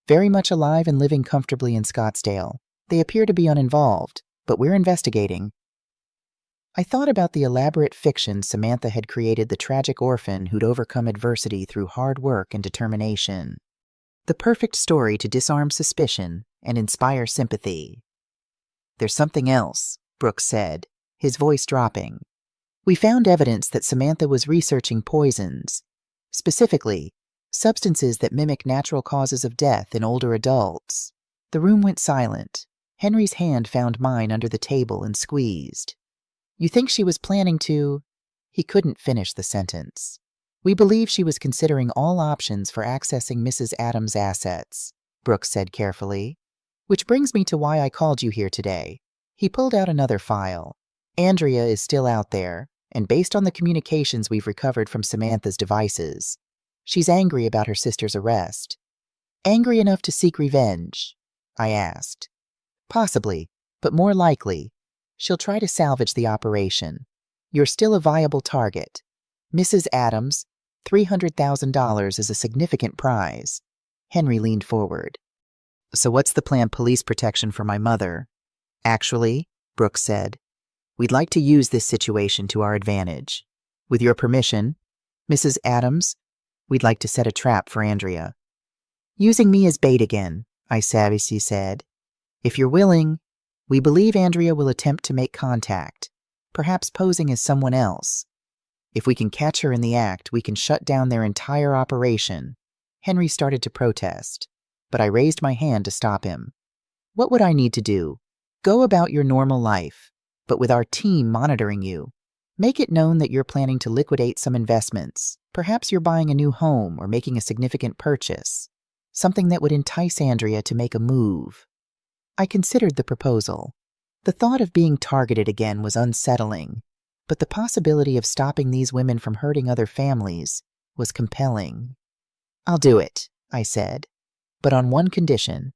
Very much alive and living comfortably in Scottsdale. They appear to be uninvolved, but we're investigating. I thought about the elaborate fiction Samantha had created, the tragic orphan who'd overcome adversity through hard work and determination. The perfect story to disarm suspicion and inspire sympathy. There's something else, Brooks said, his voice dropping. We found evidence that Samantha was researching poisons, specifically substances that mimic natural causes of death in older adults. The room went silent. Henry's hand found mine under the table and squeezed. You think she was planning to... He couldn't finish the sentence. We believe she was considering all options for accessing Mrs. Adams' assets, Brooks said carefully. Which brings me to why I called you here today. He pulled out another file. Andrea is still out there, and based on the communications we've recovered from Samantha's devices, she's angry about her sister's arrest. Angry enough to seek revenge? I asked. Possibly, but more likely, she'll try to salvage the operation. You're still a viable target. Mrs. Adams, $300,000 is a significant prize. Henry leaned forward. So what's the plan? Police protection for my mother? Actually, Brooks said, we'd like to use this situation to our advantage. With your permission, Mrs. Adams, we'd like to set a trap for Andrea. Using me as bait again, I savagely said. If you're willing, we believe Andrea will attempt to make contact, perhaps posing as someone else. If we can catch her in the act, we can shut down their entire operation. Henry started to protest, but I raised my hand to stop him. What would I need to do? Go about your normal life, but with our team monitoring you. Make it known that you're planning to liquidate some investments. Perhaps you're buying a new home or making a significant purchase. Something that would entice Andrea to make a move. I considered the proposal. The thought of being targeted again was unsettling, but the possibility of stopping these women from hurting other families was compelling. I'll do it, I said, but on one condition.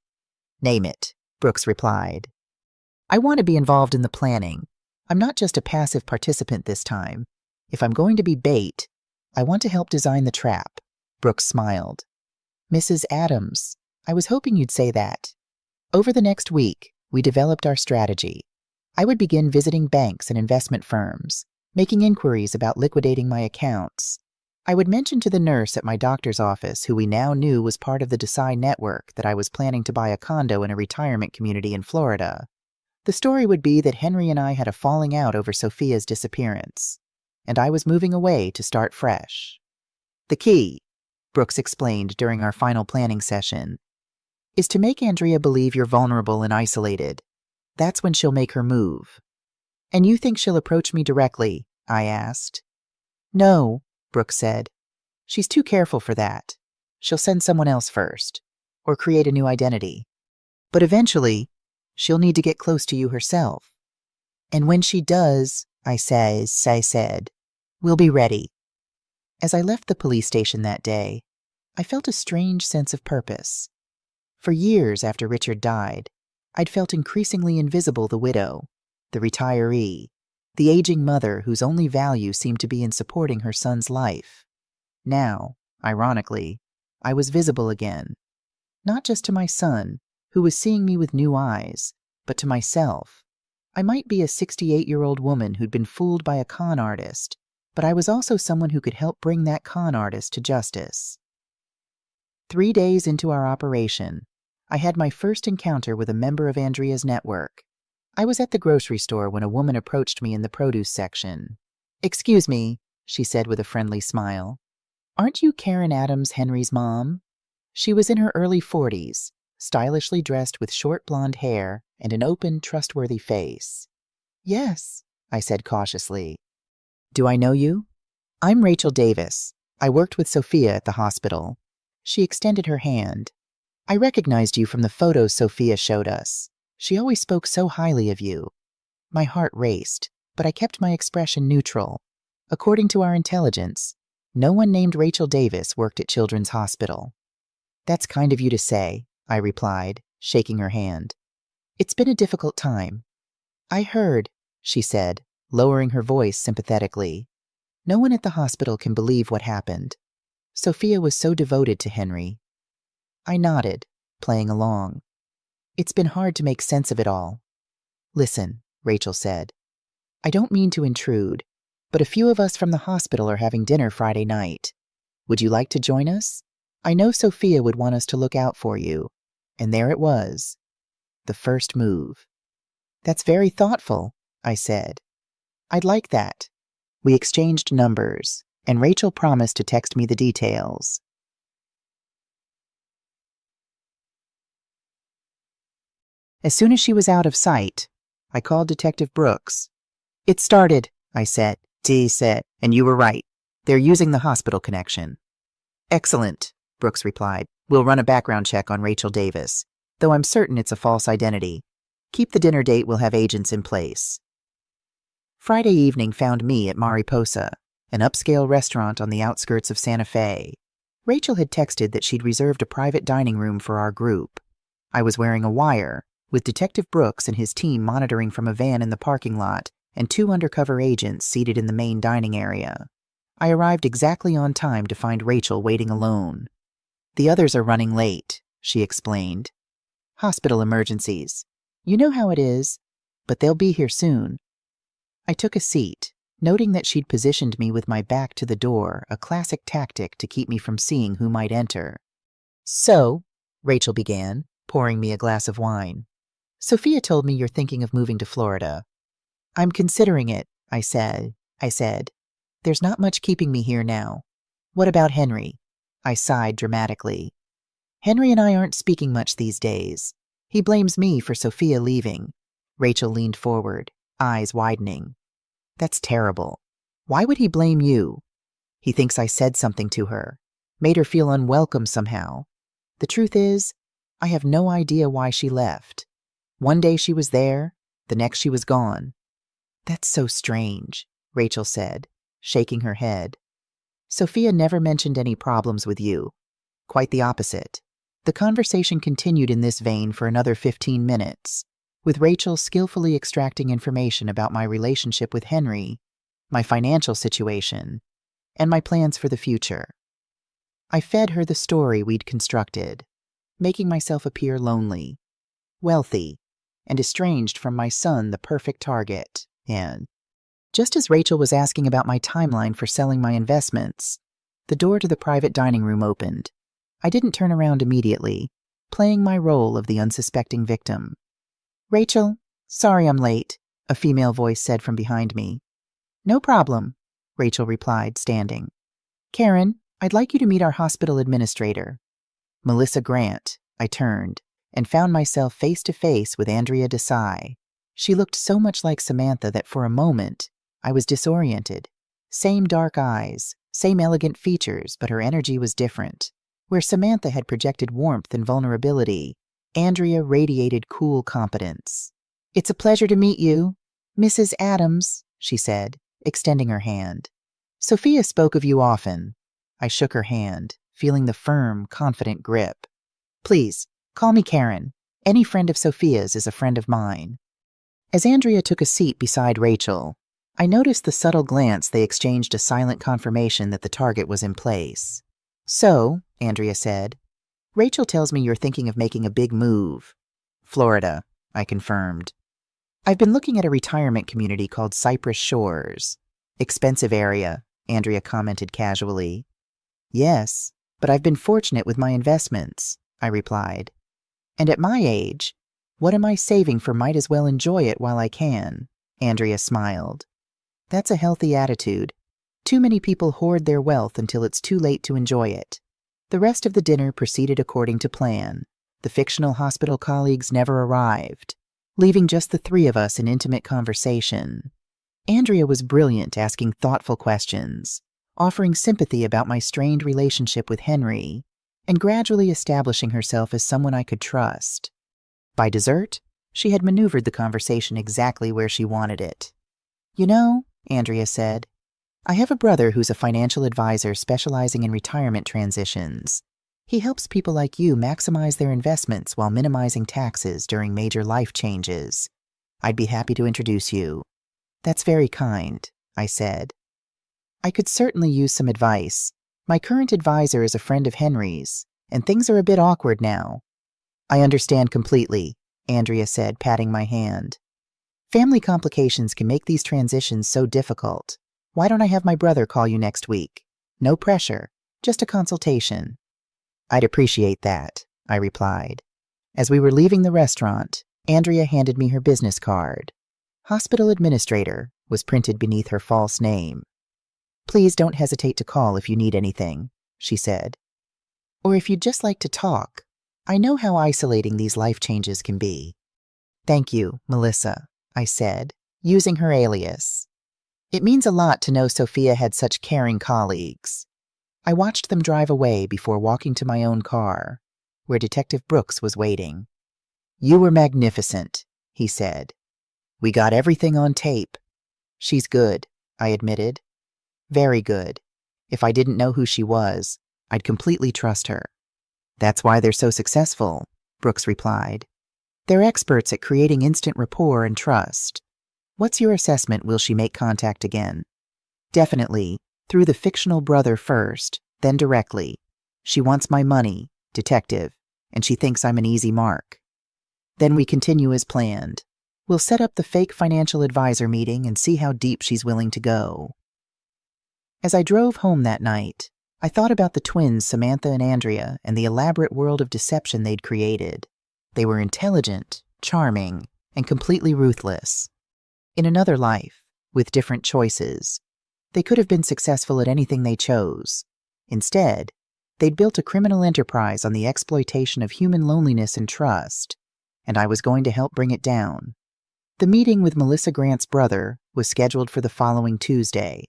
Name it, Brooks replied. I want to be involved in the planning. I'm not just a passive participant this time. If I'm going to be bait, I want to help design the trap. Brooks smiled. Mrs. Adams, I was hoping you'd say that. Over the next week, we developed our strategy. I would begin visiting banks and investment firms, making inquiries about liquidating my accounts. I would mention to the nurse at my doctor's office, who we now knew was part of the Desai network, that I was planning to buy a condo in a retirement community in Florida. The story would be that Henry and I had a falling out over Sophia's disappearance, and I was moving away to start fresh. The key, Brooks explained during our final planning session, is to make Andrea believe you're vulnerable and isolated. That's when she'll make her move. And you think she'll approach me directly? I asked. No, Brooks said. She's too careful for that. She'll send someone else first, or create a new identity. But eventually, she'll need to get close to you herself. And when she does, I said, we'll be ready. As I left the police station that day, I felt a strange sense of purpose. For years after Richard died, I'd felt increasingly invisible: the widow, the retiree, the aging mother whose only value seemed to be in supporting her son's life. Now, ironically, I was visible again. Not just to my son, who was seeing me with new eyes, but to myself. I might be a 68-year-old woman who'd been fooled by a con artist, but I was also someone who could help bring that con artist to justice. 3 days into our operation, I had my first encounter with a member of Andrea's network. I was at the grocery store when a woman approached me in the produce section. "Excuse me," she said with a friendly smile. "Aren't you Karen Adams, Henry's mom?" She was in her early 40s, stylishly dressed with short blonde hair and an open, trustworthy face. "Yes," I said cautiously. "Do I know you?" "I'm Rachel Davis. I worked with Sophia at the hospital." She extended her hand. "I recognized you from the photos Sophia showed us. She always spoke so highly of you." My heart raced, but I kept my expression neutral. According to our intelligence, no one named Rachel Davis worked at Children's Hospital. "That's kind of you to say," I replied, shaking her hand. "It's been a difficult time." "I heard," she said, lowering her voice sympathetically. No one at the hospital can believe what happened. Sophia was so devoted to Henry. I nodded, playing along. It's been hard to make sense of it all. Listen, Rachel said. I don't mean to intrude, but a few of us from the hospital are having dinner Friday night. Would you like to join us? I know Sophia would want us to look out for you. And there it was. The first move. That's very thoughtful, I said. I'd like that. We exchanged numbers, and Rachel promised to text me the details. As soon as she was out of sight, I called Detective Brooks. It started, I said. T said, and you were right. They're using the hospital connection. Excellent, Brooks replied. We'll run a background check on Rachel Davis, though I'm certain it's a false identity. Keep the dinner date, we'll have agents in place. Friday evening found me at Mariposa, an upscale restaurant on the outskirts of Santa Fe. Rachel had texted that she'd reserved a private dining room for our group. I was wearing a wire, with Detective Brooks and his team monitoring from a van in the parking lot and 2 undercover agents seated in the main dining area. I arrived exactly on time to find Rachel waiting alone. The others are running late, she explained. Hospital emergencies. You know how it is, but they'll be here soon. I took a seat, noting that she'd positioned me with my back to the door, a classic tactic to keep me from seeing who might enter. So, Rachel began, pouring me a glass of wine. Sophia told me you're thinking of moving to Florida. I'm considering it, I said. There's not much keeping me here now. What about Henry? I sighed dramatically. Henry and I aren't speaking much these days. He blames me for Sophia leaving. Rachel leaned forward, eyes widening. That's terrible. Why would he blame you? He thinks I said something to her, made her feel unwelcome somehow. The truth is, I have no idea why she left. One day she was there, the next she was gone. That's so strange, Rachel said, shaking her head. Sophia never mentioned any problems with you. Quite the opposite. The conversation continued in this vein for another 15 minutes, with Rachel skillfully extracting information about my relationship with Henry, my financial situation, and my plans for the future. I fed her the story we'd constructed, making myself appear lonely, wealthy, and estranged from my son, the perfect target. And just as Rachel was asking about my timeline for selling my investments, the door to the private dining room opened. I didn't turn around immediately, playing my role of the unsuspecting victim. Rachel, sorry I'm late, a female voice said from behind me. No problem, Rachel replied, standing. Karen, I'd like you to meet our hospital administrator. Melissa Grant, I turned, and found myself face to face with Andrea Desai. She looked so much like Samantha that for a moment, I was disoriented. Same dark eyes, same elegant features, but her energy was different. Where Samantha had projected warmth and vulnerability, Andrea radiated cool competence. It's a pleasure to meet you, Mrs. Adams, she said, extending her hand. Sophia spoke of you often. I shook her hand, feeling the firm, confident grip. Please, call me Karen. Any friend of Sophia's is a friend of mine. As Andrea took a seat beside Rachel, I noticed the subtle glance they exchanged, a silent confirmation that the target was in place. So, Andrea said, Rachel tells me you're thinking of making a big move. Florida, I confirmed. I've been looking at a retirement community called Cypress Shores. Expensive area, Andrea commented casually. Yes, but I've been fortunate with my investments, I replied. And at my age, what am I saving for? Might as well enjoy it while I can, Andrea smiled. That's a healthy attitude. Too many people hoard their wealth until it's too late to enjoy it. The rest of the dinner proceeded according to plan. The fictional hospital colleagues never arrived, leaving just the 3 of us in intimate conversation. Andrea was brilliant, asking thoughtful questions, offering sympathy about my strained relationship with Henry, and gradually establishing herself as someone I could trust. By dessert, she had maneuvered the conversation exactly where she wanted it. You know, Andrea said, I have a brother who's a financial advisor specializing in retirement transitions. He helps people like you maximize their investments while minimizing taxes during major life changes. I'd be happy to introduce you. That's very kind, I said. I could certainly use some advice. My current advisor is a friend of Henry's, and things are a bit awkward now. I understand completely, Andrea said, patting my hand. Family complications can make these transitions so difficult. Why don't I have my brother call you next week? No pressure, just a consultation. I'd appreciate that, I replied. As we were leaving the restaurant, Andrea handed me her business card. Hospital Administrator was printed beneath her false name. Please don't hesitate to call if you need anything, she said. Or if you'd just like to talk. I know how isolating these life changes can be. Thank you, Melissa, I said, using her alias. It means a lot to know Sophia had such caring colleagues. I watched them drive away before walking to my own car, where Detective Brooks was waiting. You were magnificent, he said. We got everything on tape. She's good, I admitted. Very good. If I didn't know who she was, I'd completely trust her. That's why they're so successful, Brooks replied. They're experts at creating instant rapport and trust. What's your assessment? Will she make contact again? Definitely, through the fictional brother first, then directly. She wants my money, detective, and she thinks I'm an easy mark. Then we continue as planned. We'll set up the fake financial advisor meeting and see how deep she's willing to go. As I drove home that night, I thought about the twins Samantha and Andrea and the elaborate world of deception they'd created. They were intelligent, charming, and completely ruthless. In another life, with different choices, they could have been successful at anything they chose. Instead, they'd built a criminal enterprise on the exploitation of human loneliness and trust, and I was going to help bring it down. The meeting with Melissa Grant's brother was scheduled for the following Tuesday.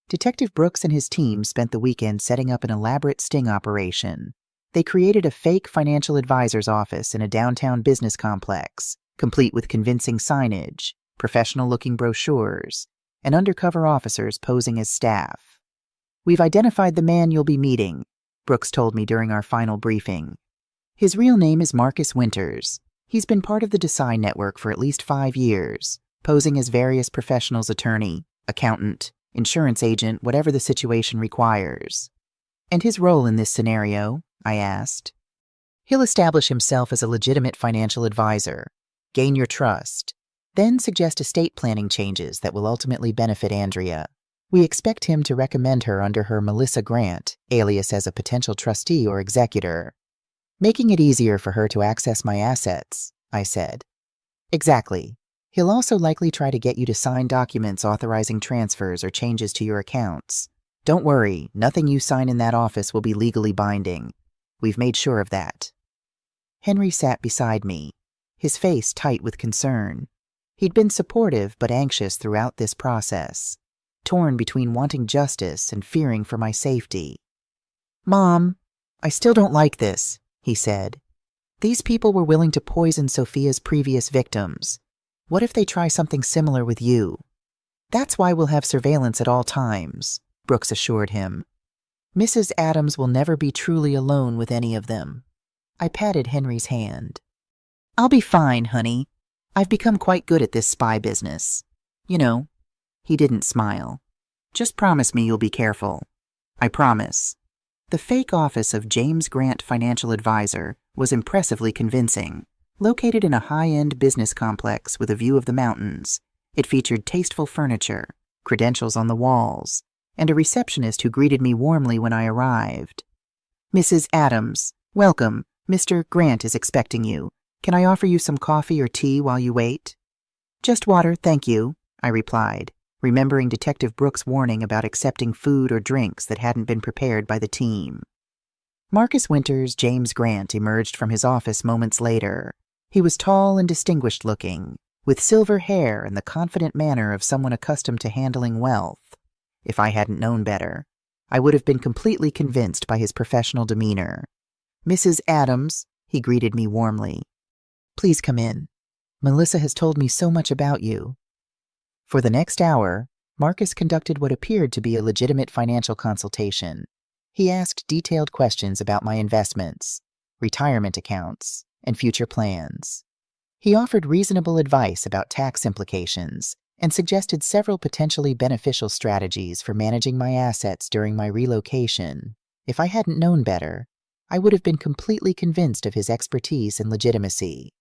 Detective Brooks and his team spent the weekend setting up an elaborate sting operation. They created a fake financial advisor's office in a downtown business complex, complete with convincing signage, professional-looking brochures, and undercover officers posing as staff. We've identified the man you'll be meeting, Brooks told me during our final briefing. His real name is Marcus Winters. He's been part of the Desai network for at least 5 years, posing as various professionals' attorney, accountant, insurance agent, whatever the situation requires. And his role in this scenario, I asked. He'll establish himself as a legitimate financial advisor, gain your trust, then suggest estate planning changes that will ultimately benefit Andrea. We expect him to recommend her under her Melissa Grant, alias as a potential trustee or executor, making it easier for her to access my assets, I said. Exactly. He'll also likely try to get you to sign documents authorizing transfers or changes to your accounts. Don't worry, nothing you sign in that office will be legally binding. We've made sure of that. Henry sat beside me, his face tight with concern. He'd been supportive but anxious throughout this process, torn between wanting justice and fearing for my safety. Mom, I still don't like this, he said. These people were willing to poison Sophia's previous victims. What if they try something similar with you? That's why we'll have surveillance at all times, Brooks assured him. Mrs. Adams will never be truly alone with any of them. I patted Henry's hand. I'll be fine, honey. I've become quite good at this spy business. You know. He didn't smile. Just promise me you'll be careful. I promise. The fake office of James Grant Financial Advisor was impressively convincing. Located in a high-end business complex with a view of the mountains, it featured tasteful furniture, credentials on the walls, and a receptionist who greeted me warmly when I arrived. Mrs. Adams, welcome. Mr. Grant is expecting you. Can I offer you some coffee or tea while you wait? Just water, thank you, I replied, remembering Detective Brooks' warning about accepting food or drinks that hadn't been prepared by the team. Marcus Winters, James Grant, emerged from his office moments later. He was tall and distinguished-looking, with silver hair and the confident manner of someone accustomed to handling wealth. If I hadn't known better, I would have been completely convinced by his professional demeanor. Mrs. Adams, he greeted me warmly. Please come in. Melissa has told me so much about you. For the next hour, Marcus conducted what appeared to be a legitimate financial consultation. He asked detailed questions about my investments, retirement accounts, and future plans. He offered reasonable advice about tax implications and suggested several potentially beneficial strategies for managing my assets during my relocation. If I hadn't known better, I would have been completely convinced of his expertise and legitimacy.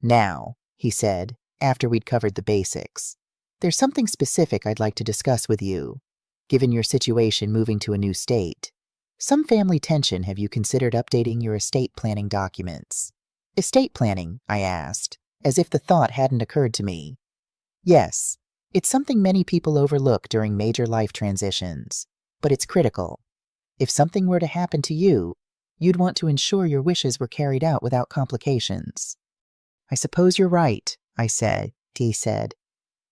"Now," he said, after we'd covered the basics, "there's something specific I'd like to discuss with you. Given your situation moving to a new state, some family tension, have you considered updating your estate planning documents?" "Estate planning?" I asked, as if the thought hadn't occurred to me. "Yes, it's something many people overlook during major life transitions, but it's critical. If something were to happen to you, you'd want to ensure your wishes were carried out without complications." "I suppose you're right," he said.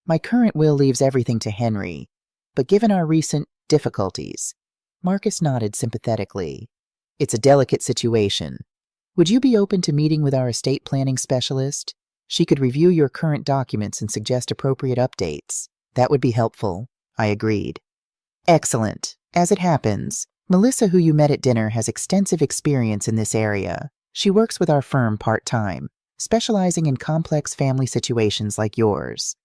"My current will leaves everything to Henry, but given our recent difficulties," Marcus nodded sympathetically, "it's a delicate situation. Would you be open to meeting with our estate planning specialist? She could review your current documents and suggest appropriate updates." "That would be helpful," I agreed. "Excellent. As it happens, Melissa, who you met at dinner, has extensive experience in this area. She works with our firm part-time, specializing in complex family situations like yours."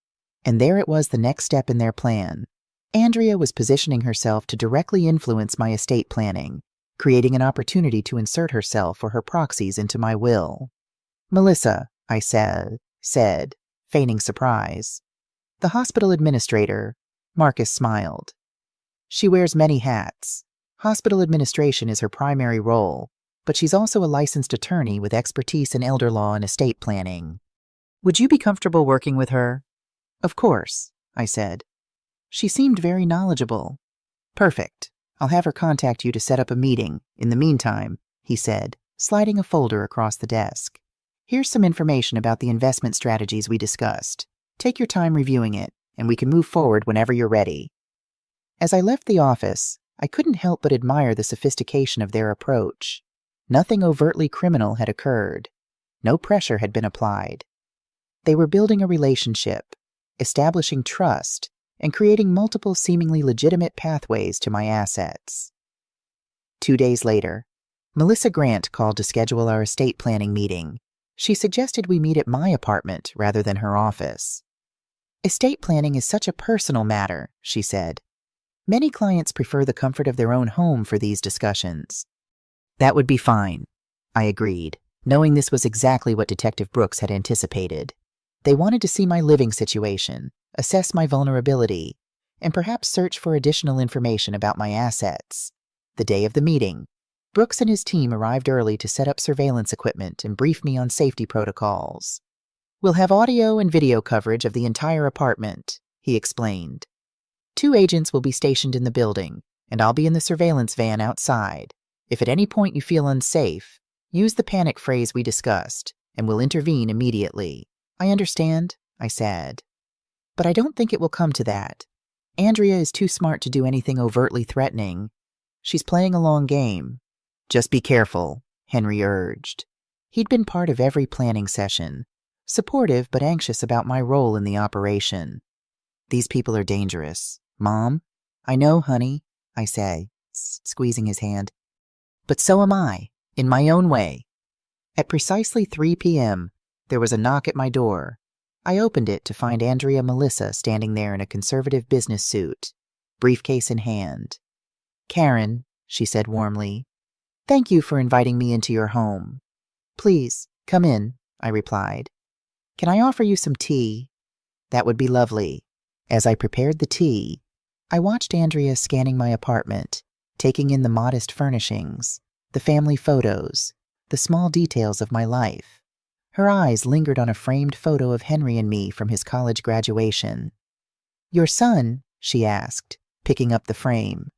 And there it was, the next step in their plan. Andrea was positioning herself to directly influence my estate planning, creating an opportunity to insert herself or her proxies into my will. "Melissa," I said, feigning surprise. "The hospital administrator," Marcus smiled. "She wears many hats. Hospital administration is her primary role, but she's also a licensed attorney with expertise in elder law and estate planning. Would you be comfortable working with her?" "Of course," I said. "She seemed very knowledgeable." "Perfect. I'll have her contact you to set up a meeting. In the meantime," he said, sliding a folder across the desk, "here's some information about the investment strategies we discussed. Take your time reviewing it, and we can move forward whenever you're ready." As I left the office, I couldn't help but admire the sophistication of their approach. Nothing overtly criminal had occurred. No pressure had been applied. They were building a relationship, establishing trust, and creating multiple seemingly legitimate pathways to my assets. 2 days later, Melissa Grant called to schedule our estate planning meeting. She suggested we meet at my apartment rather than her office. "Estate planning is such a personal matter," she said. "Many clients prefer the comfort of their own home for these discussions." "That would be fine," I agreed, knowing this was exactly what Detective Brooks had anticipated. They wanted to see my living situation, assess my vulnerability, and perhaps search for additional information about my assets. The day of the meeting, Brooks and his team arrived early to set up surveillance equipment and brief me on safety protocols. "We'll have audio and video coverage of the entire apartment," he explained. "2 agents will be stationed in the building, and I'll be in the surveillance van outside. If at any point you feel unsafe, use the panic phrase we discussed, and we'll intervene immediately." "I understand," I said. "But I don't think it will come to that. Andrea is too smart to do anything overtly threatening. She's playing a long game." "Just be careful," Henry urged. He'd been part of every planning session, supportive but anxious about my role in the operation. "These people are dangerous. Mom?" "I know, honey," I say, squeezing his hand. "But so am I, in my own way." At precisely 3 p.m., there was a knock at my door. I opened it to find Andrea Melissa standing there in a conservative business suit, briefcase in hand. "Karen," she said warmly, "thank you for inviting me into your home." "Please, come in," I replied. "Can I offer you some tea?" "That would be lovely." As I prepared the tea, I watched Andrea scanning my apartment, taking in the modest furnishings, the family photos, the small details of my life. Her eyes lingered on a framed photo of Henry and me from his college graduation. "Your son?" she asked, picking up the frame.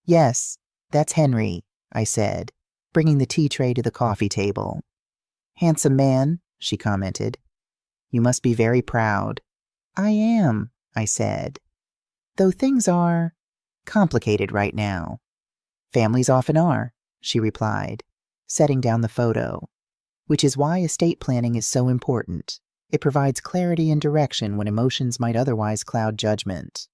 "Yes, that's Henry," I said, bringing the tea tray to the coffee table. "Handsome man," she commented. "You must be very proud." "I am," I said, "though things are complicated right now." "Families often are," she replied, setting down the photo. "Which is why estate planning is so important. It provides clarity and direction when emotions might otherwise cloud judgment."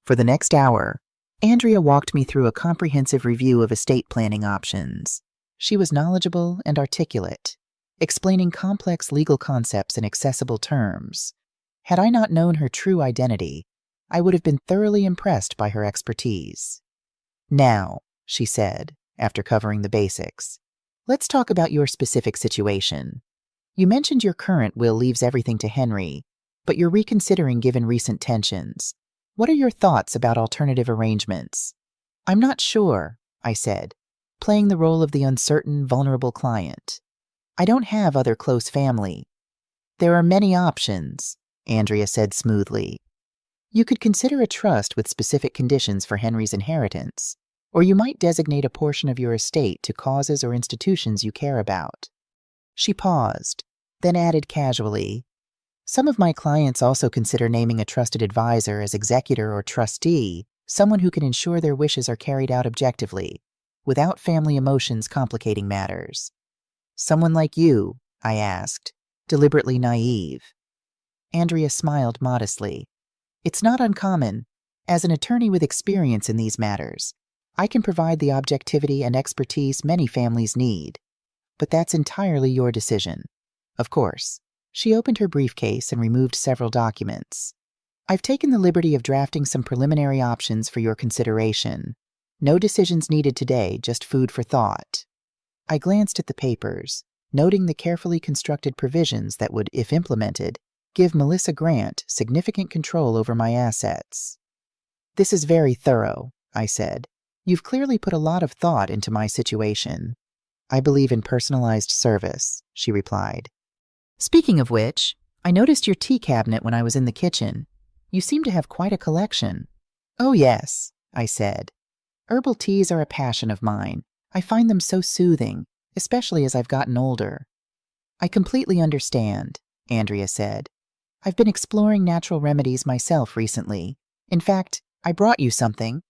For the next hour, Andrea walked me through a comprehensive review of estate planning options. She was knowledgeable and articulate, explaining complex legal concepts in accessible terms. Had I not known her true identity, I would have been thoroughly impressed by her expertise. "Now," she said, after covering the basics, "let's talk about your specific situation. You mentioned your current will leaves everything to Henry, but you're reconsidering given recent tensions. What are your thoughts about alternative arrangements?" "I'm not sure," I said, playing the role of the uncertain, vulnerable client. "I don't have other close family." "There are many options," Andrea said smoothly. "You could consider a trust with specific conditions for Henry's inheritance, or you might designate a portion of your estate to causes or institutions you care about." She paused, then added casually, "Some of my clients also consider naming a trusted advisor as executor or trustee, someone who can ensure their wishes are carried out objectively, without family emotions complicating matters." "Someone like you?" I asked, deliberately naive. Andrea smiled modestly. "It's not uncommon. As an attorney with experience in these matters, I can provide the objectivity and expertise many families need. But that's entirely your decision. Of course." She opened her briefcase and removed several documents. "I've taken the liberty of drafting some preliminary options for your consideration. No decisions needed today, just food for thought." I glanced at the papers, noting the carefully constructed provisions that would, if implemented, give Melissa Grant significant control over my assets. "This is very thorough," I said. "You've clearly put a lot of thought into my situation." "I believe in personalized service," she replied. "Speaking of which, I noticed your tea cabinet when I was in the kitchen. You seem to have quite a collection." "Oh yes," I said. "Herbal teas are a passion of mine. I find them so soothing, especially as I've gotten older." "I completely understand," Andrea said. "I've been exploring natural remedies myself recently. In fact, I brought you something."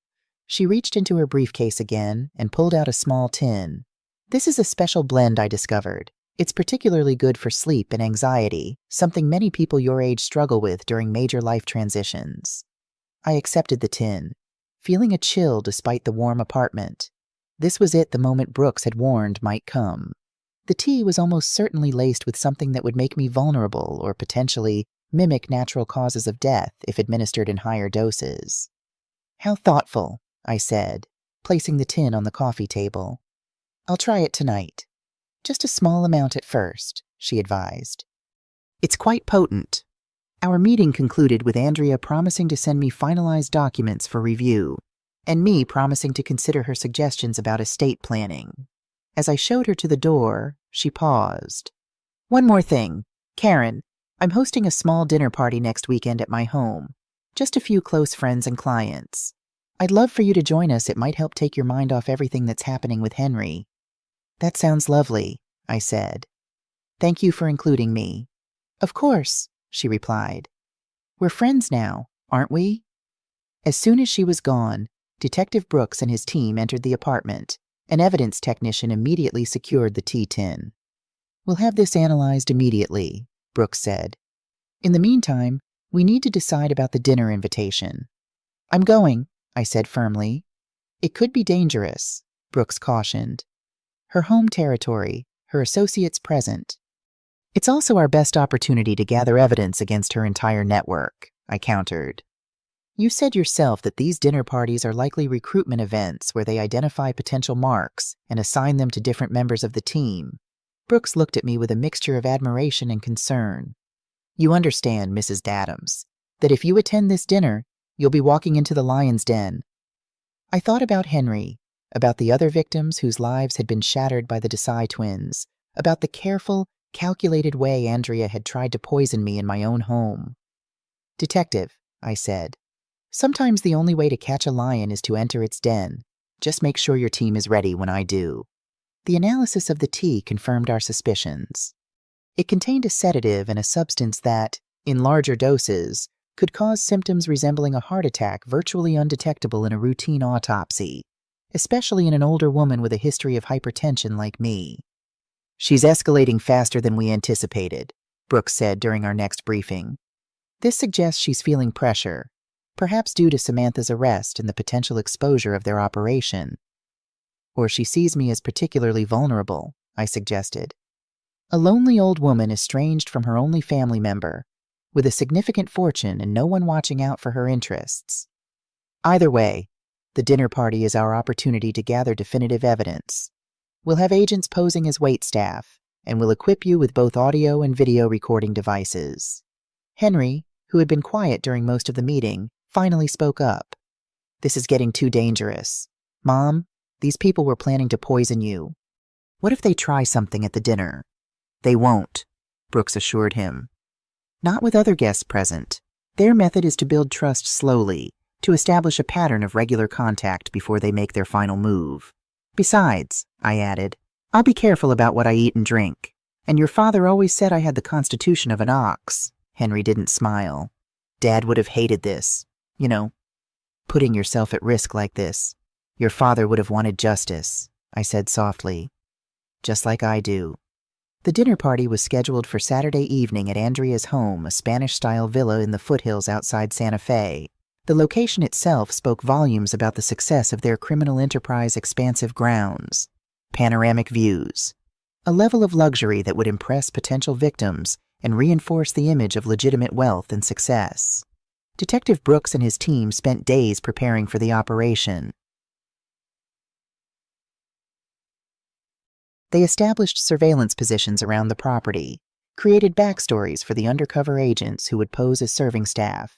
She reached into her briefcase again and pulled out a small tin. "This is a special blend I discovered. It's particularly good for sleep and anxiety, something many people your age struggle with during major life transitions." I accepted the tin, feeling a chill despite the warm apartment. This was it the moment Brooks had warned might come. The tea was almost certainly laced with something that would make me vulnerable or potentially mimic natural causes of death if administered in higher doses. "How thoughtful," I said, placing the tin on the coffee table. "I'll try it tonight." "Just a small amount at first," she advised. "It's quite potent." Our meeting concluded with Andrea promising to send me finalized documents for review, and me promising to consider her suggestions about estate planning. As I showed her to the door, she paused. "One more thing. Karen, I'm hosting a small dinner party next weekend at my home. Just a few close friends and clients. I'd love for you to join us. It might help take your mind off everything that's happening with Henry." "That sounds lovely," I said. "Thank you for including me." "Of course," she replied. "We're friends now, aren't we?" As soon as she was gone, Detective Brooks and his team entered the apartment. An evidence technician immediately secured the tea tin. "We'll have this analyzed immediately," Brooks said. "In the meantime, we need to decide about the dinner invitation." "I'm going," I said firmly. "It could be dangerous," Brooks cautioned. "Her home territory, her associates present." "It's also our best opportunity to gather evidence against her entire network," I countered. "You said yourself that these dinner parties are likely recruitment events where they identify potential marks and assign them to different members of the team." Brooks looked at me with a mixture of admiration and concern. "You understand, Mrs. Daddams, that if you attend this dinner, you'll be walking into the lion's den." I thought about Henry, about the other victims whose lives had been shattered by the Desai twins, about the careful, calculated way Andrea had tried to poison me in my own home. "Detective," I said, "sometimes the only way to catch a lion is to enter its den. Just make sure your team is ready when I do." The analysis of the tea confirmed our suspicions. It contained a sedative and a substance that, in larger doses, could cause symptoms resembling a heart attack virtually undetectable in a routine autopsy, especially in an older woman with a history of hypertension like me. "She's escalating faster than we anticipated," Brooks said during our next briefing. "This suggests she's feeling pressure, perhaps due to Samantha's arrest and the potential exposure of their operation." "Or she sees me as particularly vulnerable," I suggested. "A lonely old woman estranged from her only family member. with a significant fortune and no one watching out for her interests. Either way, the dinner party is our opportunity to gather definitive evidence. We'll have agents posing as waitstaff, and we'll equip you with both audio and video recording devices. Henry, who had been quiet during most of the meeting, finally spoke up. This is getting too dangerous. Mom, these people were planning to poison you. What if they try something at the dinner? They won't, Brooks assured him. Not with other guests present. Their method is to build trust slowly, to establish a pattern of regular contact before they make their final move. Besides, I added, I'll be careful about what I eat and drink. And your father always said I had the constitution of an ox. Henry didn't smile. Dad would have hated this. You know, putting yourself at risk like this. Your father would have wanted justice, I said softly. Just like I do. The dinner party was scheduled for Saturday evening at Andrea's home, a Spanish-style villa in the foothills outside Santa Fe. The location itself spoke volumes about the success of their criminal enterprise expansive grounds. Panoramic views. A level of luxury that would impress potential victims and reinforce the image of legitimate wealth and success. Detective Brooks and his team spent days preparing for the operation. They established surveillance positions around the property, created backstories for the undercover agents who would pose as serving staff,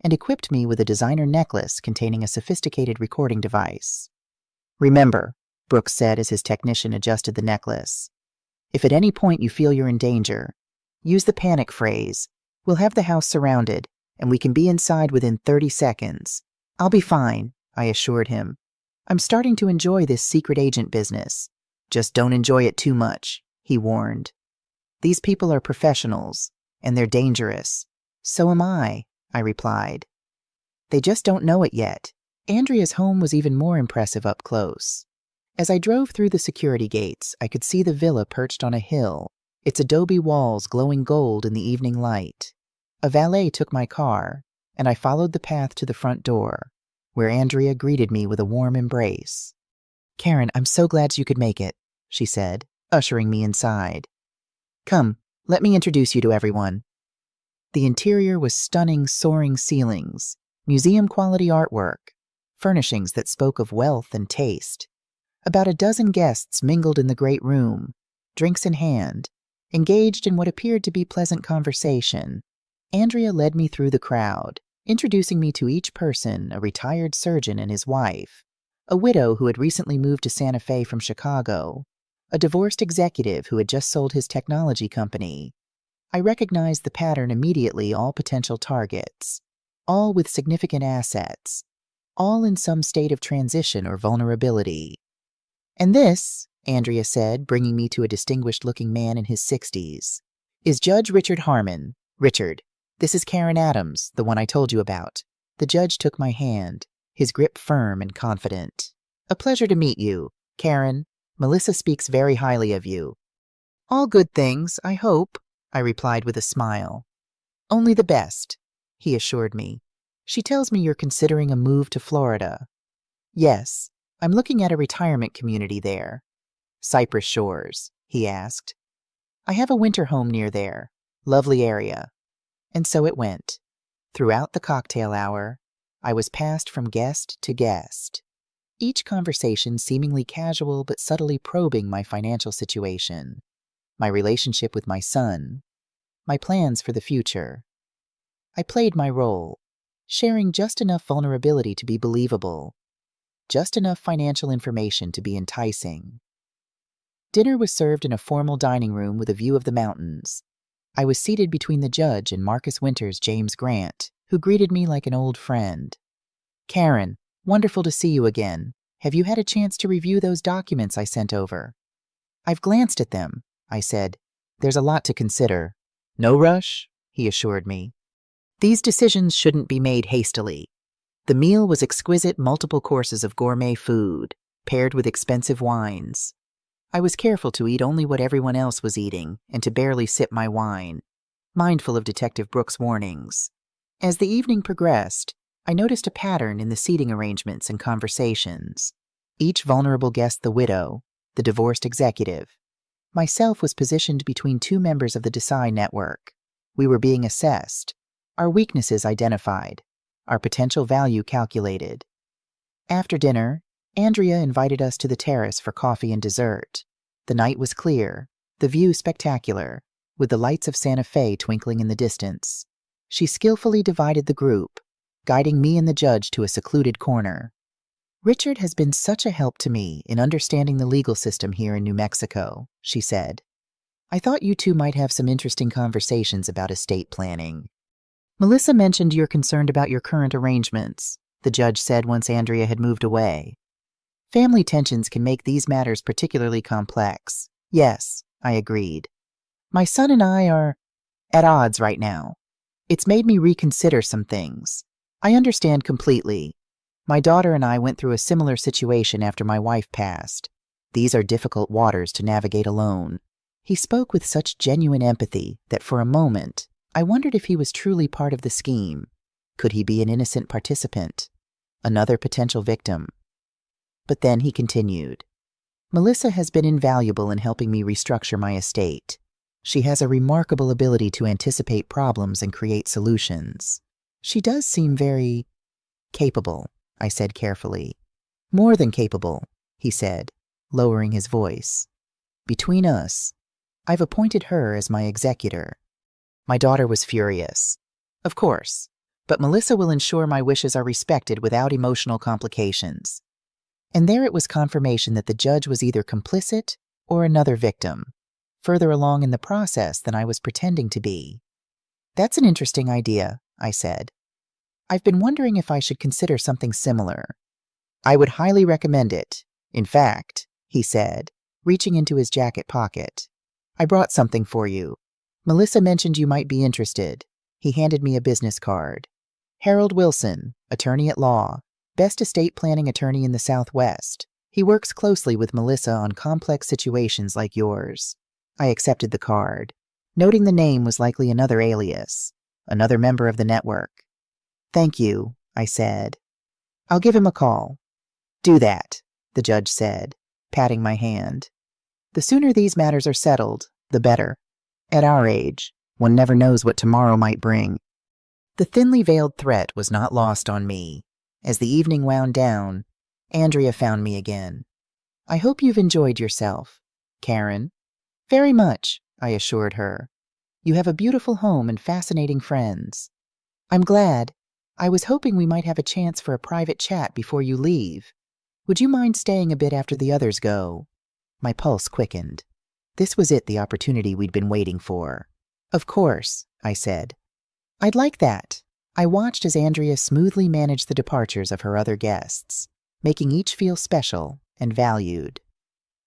and equipped me with a designer necklace containing a sophisticated recording device. Remember, Brooks said as his technician adjusted the necklace, if at any point you feel you're in danger, use the panic phrase. We'll have the house surrounded, and we can be inside within 30 seconds. I'll be fine, I assured him. I'm starting to enjoy this secret agent business. Just don't enjoy it too much, he warned. These people are professionals, and they're dangerous. So am I replied. They just don't know it yet. Andrea's home was even more impressive up close. As I drove through the security gates, I could see the villa perched on a hill, its adobe walls glowing gold in the evening light. A valet took my car, and I followed the path to the front door, where Andrea greeted me with a warm embrace. Karen, I'm so glad you could make it, she said, ushering me inside. Come, let me introduce you to everyone. The interior was stunning, soaring ceilings, museum-quality artwork, furnishings that spoke of wealth and taste. About a dozen guests mingled in the great room, drinks in hand, engaged in what appeared to be pleasant conversation. Andrea led me through the crowd, introducing me to each person, a retired surgeon and his wife, a widow who had recently moved to Santa Fe from Chicago, a divorced executive who had just sold his technology company. I recognized the pattern immediately, all potential targets, all with significant assets, all in some state of transition or vulnerability. And this, Andrea said, bringing me to a distinguished-looking man in his 60s, is Judge Richard Harmon. Richard, this is Karen Adams, the one I told you about. The judge took my hand, his grip firm and confident. A pleasure to meet you, Karen. Melissa speaks very highly of you. All good things, I hope, I replied with a smile. Only the best, he assured me. She tells me you're considering a move to Florida. Yes, I'm looking at a retirement community there. Cypress Shores, he asked. I have a winter home near there. Lovely area. And so it went. Throughout the cocktail hour, I was passed from guest to guest, each conversation seemingly casual but subtly probing my financial situation, my relationship with my son, my plans for the future. I played my role, sharing just enough vulnerability to be believable, just enough financial information to be enticing. Dinner was served in a formal dining room with a view of the mountains. I was seated between the judge and Marcus Winter's James Grant, who greeted me like an old friend. Karen, wonderful to see you again. Have you had a chance to review those documents I sent over? I've glanced at them, I said. There's a lot to consider. No rush, he assured me. These decisions shouldn't be made hastily. The meal was exquisite multiple courses of gourmet food, paired with expensive wines. I was careful to eat only what everyone else was eating and to barely sip my wine, mindful of Detective Brooks' warnings. As the evening progressed, I noticed a pattern in the seating arrangements and conversations. Each vulnerable guest, the widow, the divorced executive. Myself was positioned between two members of the Desai network. We were being assessed, our weaknesses identified, our potential value calculated. After dinner, Andrea invited us to the terrace for coffee and dessert. The night was clear, the view spectacular, with the lights of Santa Fe twinkling in the distance. She skillfully divided the group, guiding me and the judge to a secluded corner. "Richard has been such a help to me in understanding the legal system here in New Mexico," she said. "I thought you two might have some interesting conversations about estate planning." "Melissa mentioned you're concerned about your current arrangements," the judge said once Andrea had moved away. "Family tensions can make these matters particularly complex." "Yes," I agreed. "My son and I are at odds right now. It's made me reconsider some things. I understand completely. My daughter and I went through a similar situation after my wife passed. These are difficult waters to navigate alone." He spoke with such genuine empathy that for a moment I wondered if he was truly part of the scheme. Could he be an innocent participant? Another potential victim? But then he continued. "Melissa has been invaluable in helping me restructure my estate. She has a remarkable ability to anticipate problems and create solutions. She does seem very capable," I said carefully. "More than capable," he said, lowering his voice. "Between us, I've appointed her as my executor." My daughter was furious. "Of course, but Melissa will ensure my wishes are respected without emotional complications." And there it was confirmation that the judge was either complicit or another victim, further along in the process than I was pretending to be. "That's an interesting idea," I said. "I've been wondering if I should consider something similar." "I would highly recommend it. In fact," he said, reaching into his jacket pocket, "I brought something for you. Melissa mentioned you might be interested." He handed me a business card. "Harold Wilson, attorney at law, best estate planning attorney in the Southwest. He works closely with Melissa on complex situations like yours." I accepted the card, noting the name was likely another alias, another member of the network. "Thank you," I said. "I'll give him a call." "Do that," the judge said, patting my hand. "The sooner these matters are settled, the better. At our age, one never knows what tomorrow might bring." The thinly veiled threat was not lost on me. As the evening wound down, Andrea found me again. "I hope you've enjoyed yourself, Karen." "Very much," I assured her. "You have a beautiful home and fascinating friends." "I'm glad. I was hoping we might have a chance for a private chat before you leave. Would you mind staying a bit after the others go?" My pulse quickened. This was it, the opportunity we'd been waiting for. "Of course," I said. "I'd like that." I watched as Andrea smoothly managed the departures of her other guests, making each feel special and valued.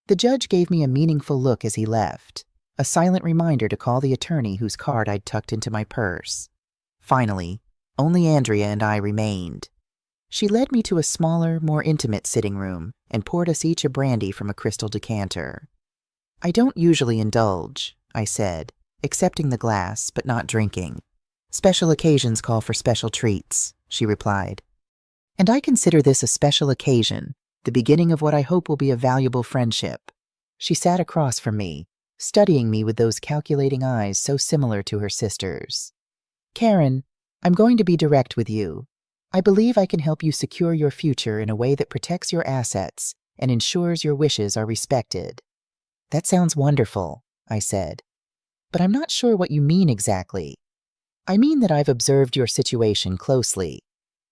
The judge gave me a meaningful look as he left, a silent reminder to call the attorney whose card I'd tucked into my purse. Finally, only Andrea and I remained. She led me to a smaller, more intimate sitting room and poured us each a brandy from a crystal decanter. "I don't usually indulge," I said, accepting the glass but not drinking. "Special occasions call for special treats," she replied. "And I consider this a special occasion, the beginning of what I hope will be a valuable friendship." She sat across from me, studying me with those calculating eyes so similar to her sister's. "Karen, I'm going to be direct with you. I believe I can help you secure your future in a way that protects your assets and ensures your wishes are respected." "That sounds wonderful," I said. "But I'm not sure what you mean exactly." "I mean that I've observed your situation closely.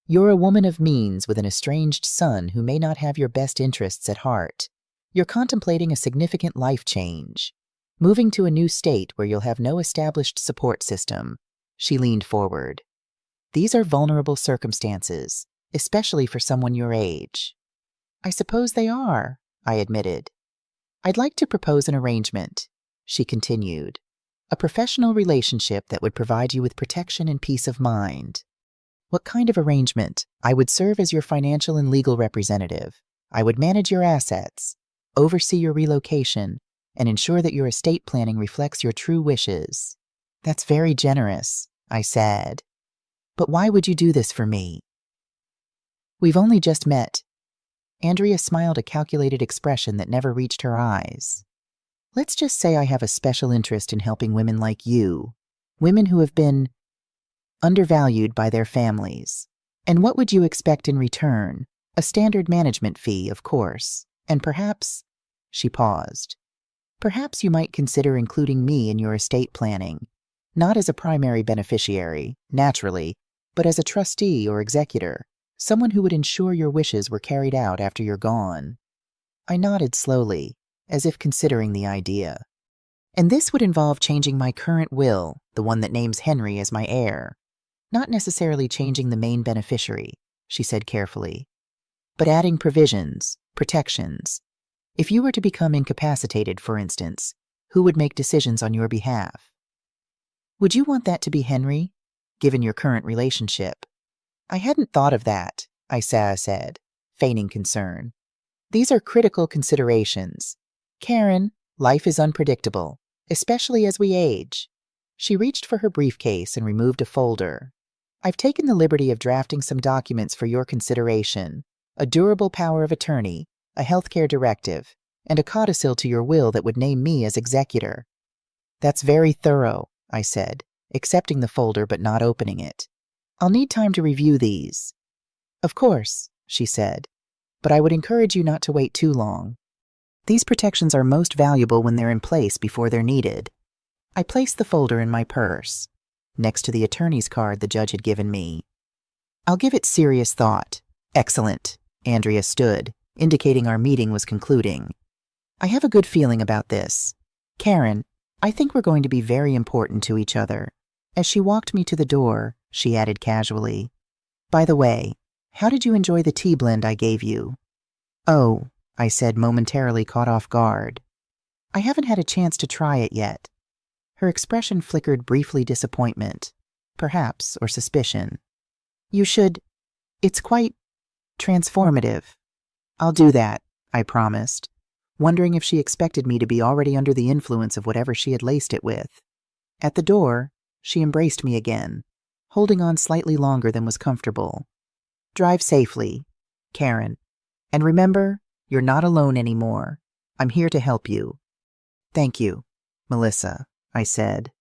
You're a woman of means with an estranged son who may not have your best interests at heart. You're contemplating a significant life change, moving to a new state where you'll have no established support system." She leaned forward. "These are vulnerable circumstances, especially for someone your age." "I suppose they are," I admitted. "I'd like to propose an arrangement," she continued. "A professional relationship that would provide you with protection and peace of mind." "What kind of arrangement?" "I would serve as your financial and legal representative. I would manage your assets, oversee your relocation, and ensure that your estate planning reflects your true wishes." "That's very generous," I said. "But why would you do this for me?" "We've only just met." Andrea smiled, a calculated expression that never reached her eyes. "Let's just say I have a special interest in helping women like you, women who have been undervalued by their families. And what would you expect in return? A standard management fee, of course. And perhaps, she paused, perhaps you might consider including me in your estate planning, not as a primary beneficiary, naturally, but as a trustee or executor, someone who would ensure your wishes were carried out after you're gone. I nodded slowly, as if considering the idea. And this would involve changing my current will, the one that names Henry as my heir. Not necessarily changing the main beneficiary, she said carefully, but adding provisions, protections. If you were to become incapacitated, for instance, who would make decisions on your behalf? Would you want that to be Henry, given your current relationship? I hadn't thought of that, I said, feigning concern. These are critical considerations. Karen, life is unpredictable, especially as we age. She reached for her briefcase and removed a folder. I've taken the liberty of drafting some documents for your consideration, a durable power of attorney, a healthcare directive, and a codicil to your will that would name me as executor. That's very thorough, I said, accepting the folder but not opening it. I'll need time to review these. Of course, she said, but I would encourage you not to wait too long. These protections are most valuable when they're in place before they're needed. I placed the folder in my purse, next to the attorney's card the judge had given me. I'll give it serious thought. Excellent. Andrea stood, indicating our meeting was concluding. I have a good feeling about this. Karen, I think we're going to be very important to each other. As she walked me to the door, she added casually, by the way, how did you enjoy the tea blend I gave you? Oh, I said, momentarily caught off guard. I haven't had a chance to try it yet. Her expression flickered briefly disappointment, perhaps, or suspicion. You should. It's quite transformative. I'll do that, I promised, wondering if she expected me to be already under the influence of whatever she had laced it with. At the door, she embraced me again, holding on slightly longer than was comfortable. Drive safely, Karen. And remember, you're not alone anymore. I'm here to help you. Thank you, Melissa, I said.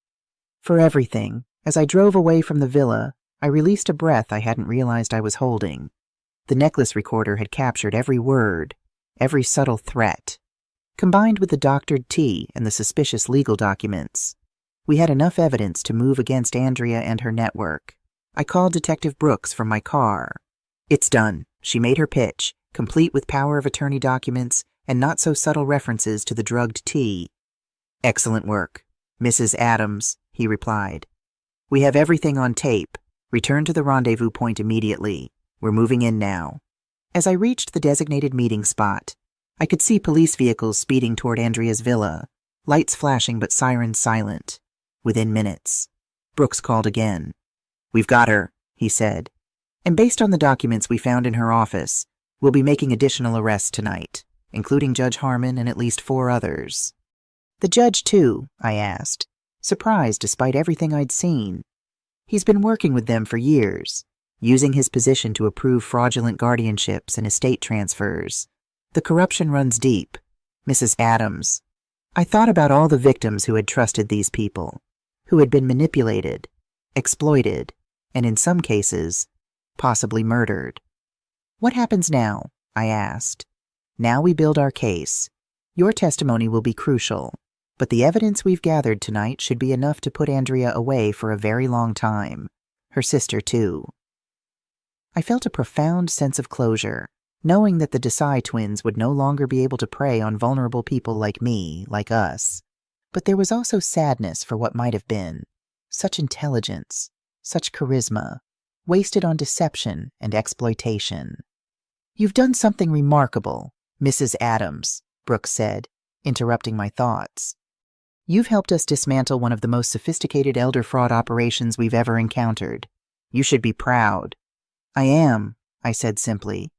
For everything. As I drove away from the villa, I released a breath I hadn't realized I was holding. The necklace recorder had captured every word, every subtle threat. Combined with the doctored tea and the suspicious legal documents, we had enough evidence to move against Andrea and her network. I called Detective Brooks from my car. It's done. She made her pitch, complete with power of attorney documents and not-so-subtle references to the drugged tea. Excellent work, Mrs. Adams, he replied. We have everything on tape. Return to the rendezvous point immediately. We're moving in now. As I reached the designated meeting spot, I could see police vehicles speeding toward Andrea's villa, lights flashing but sirens silent. Within minutes, Brooks called again. We've got her, he said. And based on the documents we found in her office, we'll be making additional arrests tonight, including Judge Harmon and at least 4 others. The judge, too, I asked, surprised despite everything I'd seen. He's been working with them for years, using his position to approve fraudulent guardianships and estate transfers. The corruption runs deep. Mrs. Adams. I thought about all the victims who had trusted these people, who had been manipulated, exploited, and in some cases, possibly murdered. What happens now? I asked. Now we build our case. Your testimony will be crucial, but the evidence we've gathered tonight should be enough to put Andrea away for a very long time. Her sister, too. I felt a profound sense of closure, knowing that the Desai twins would no longer be able to prey on vulnerable people like me, like us. But there was also sadness for what might have been. Such intelligence, such charisma, wasted on deception and exploitation. You've done something remarkable, Mrs. Adams, Brooks said, interrupting my thoughts. You've helped us dismantle one of the most sophisticated elder fraud operations we've ever encountered. You should be proud. I am, I said simply.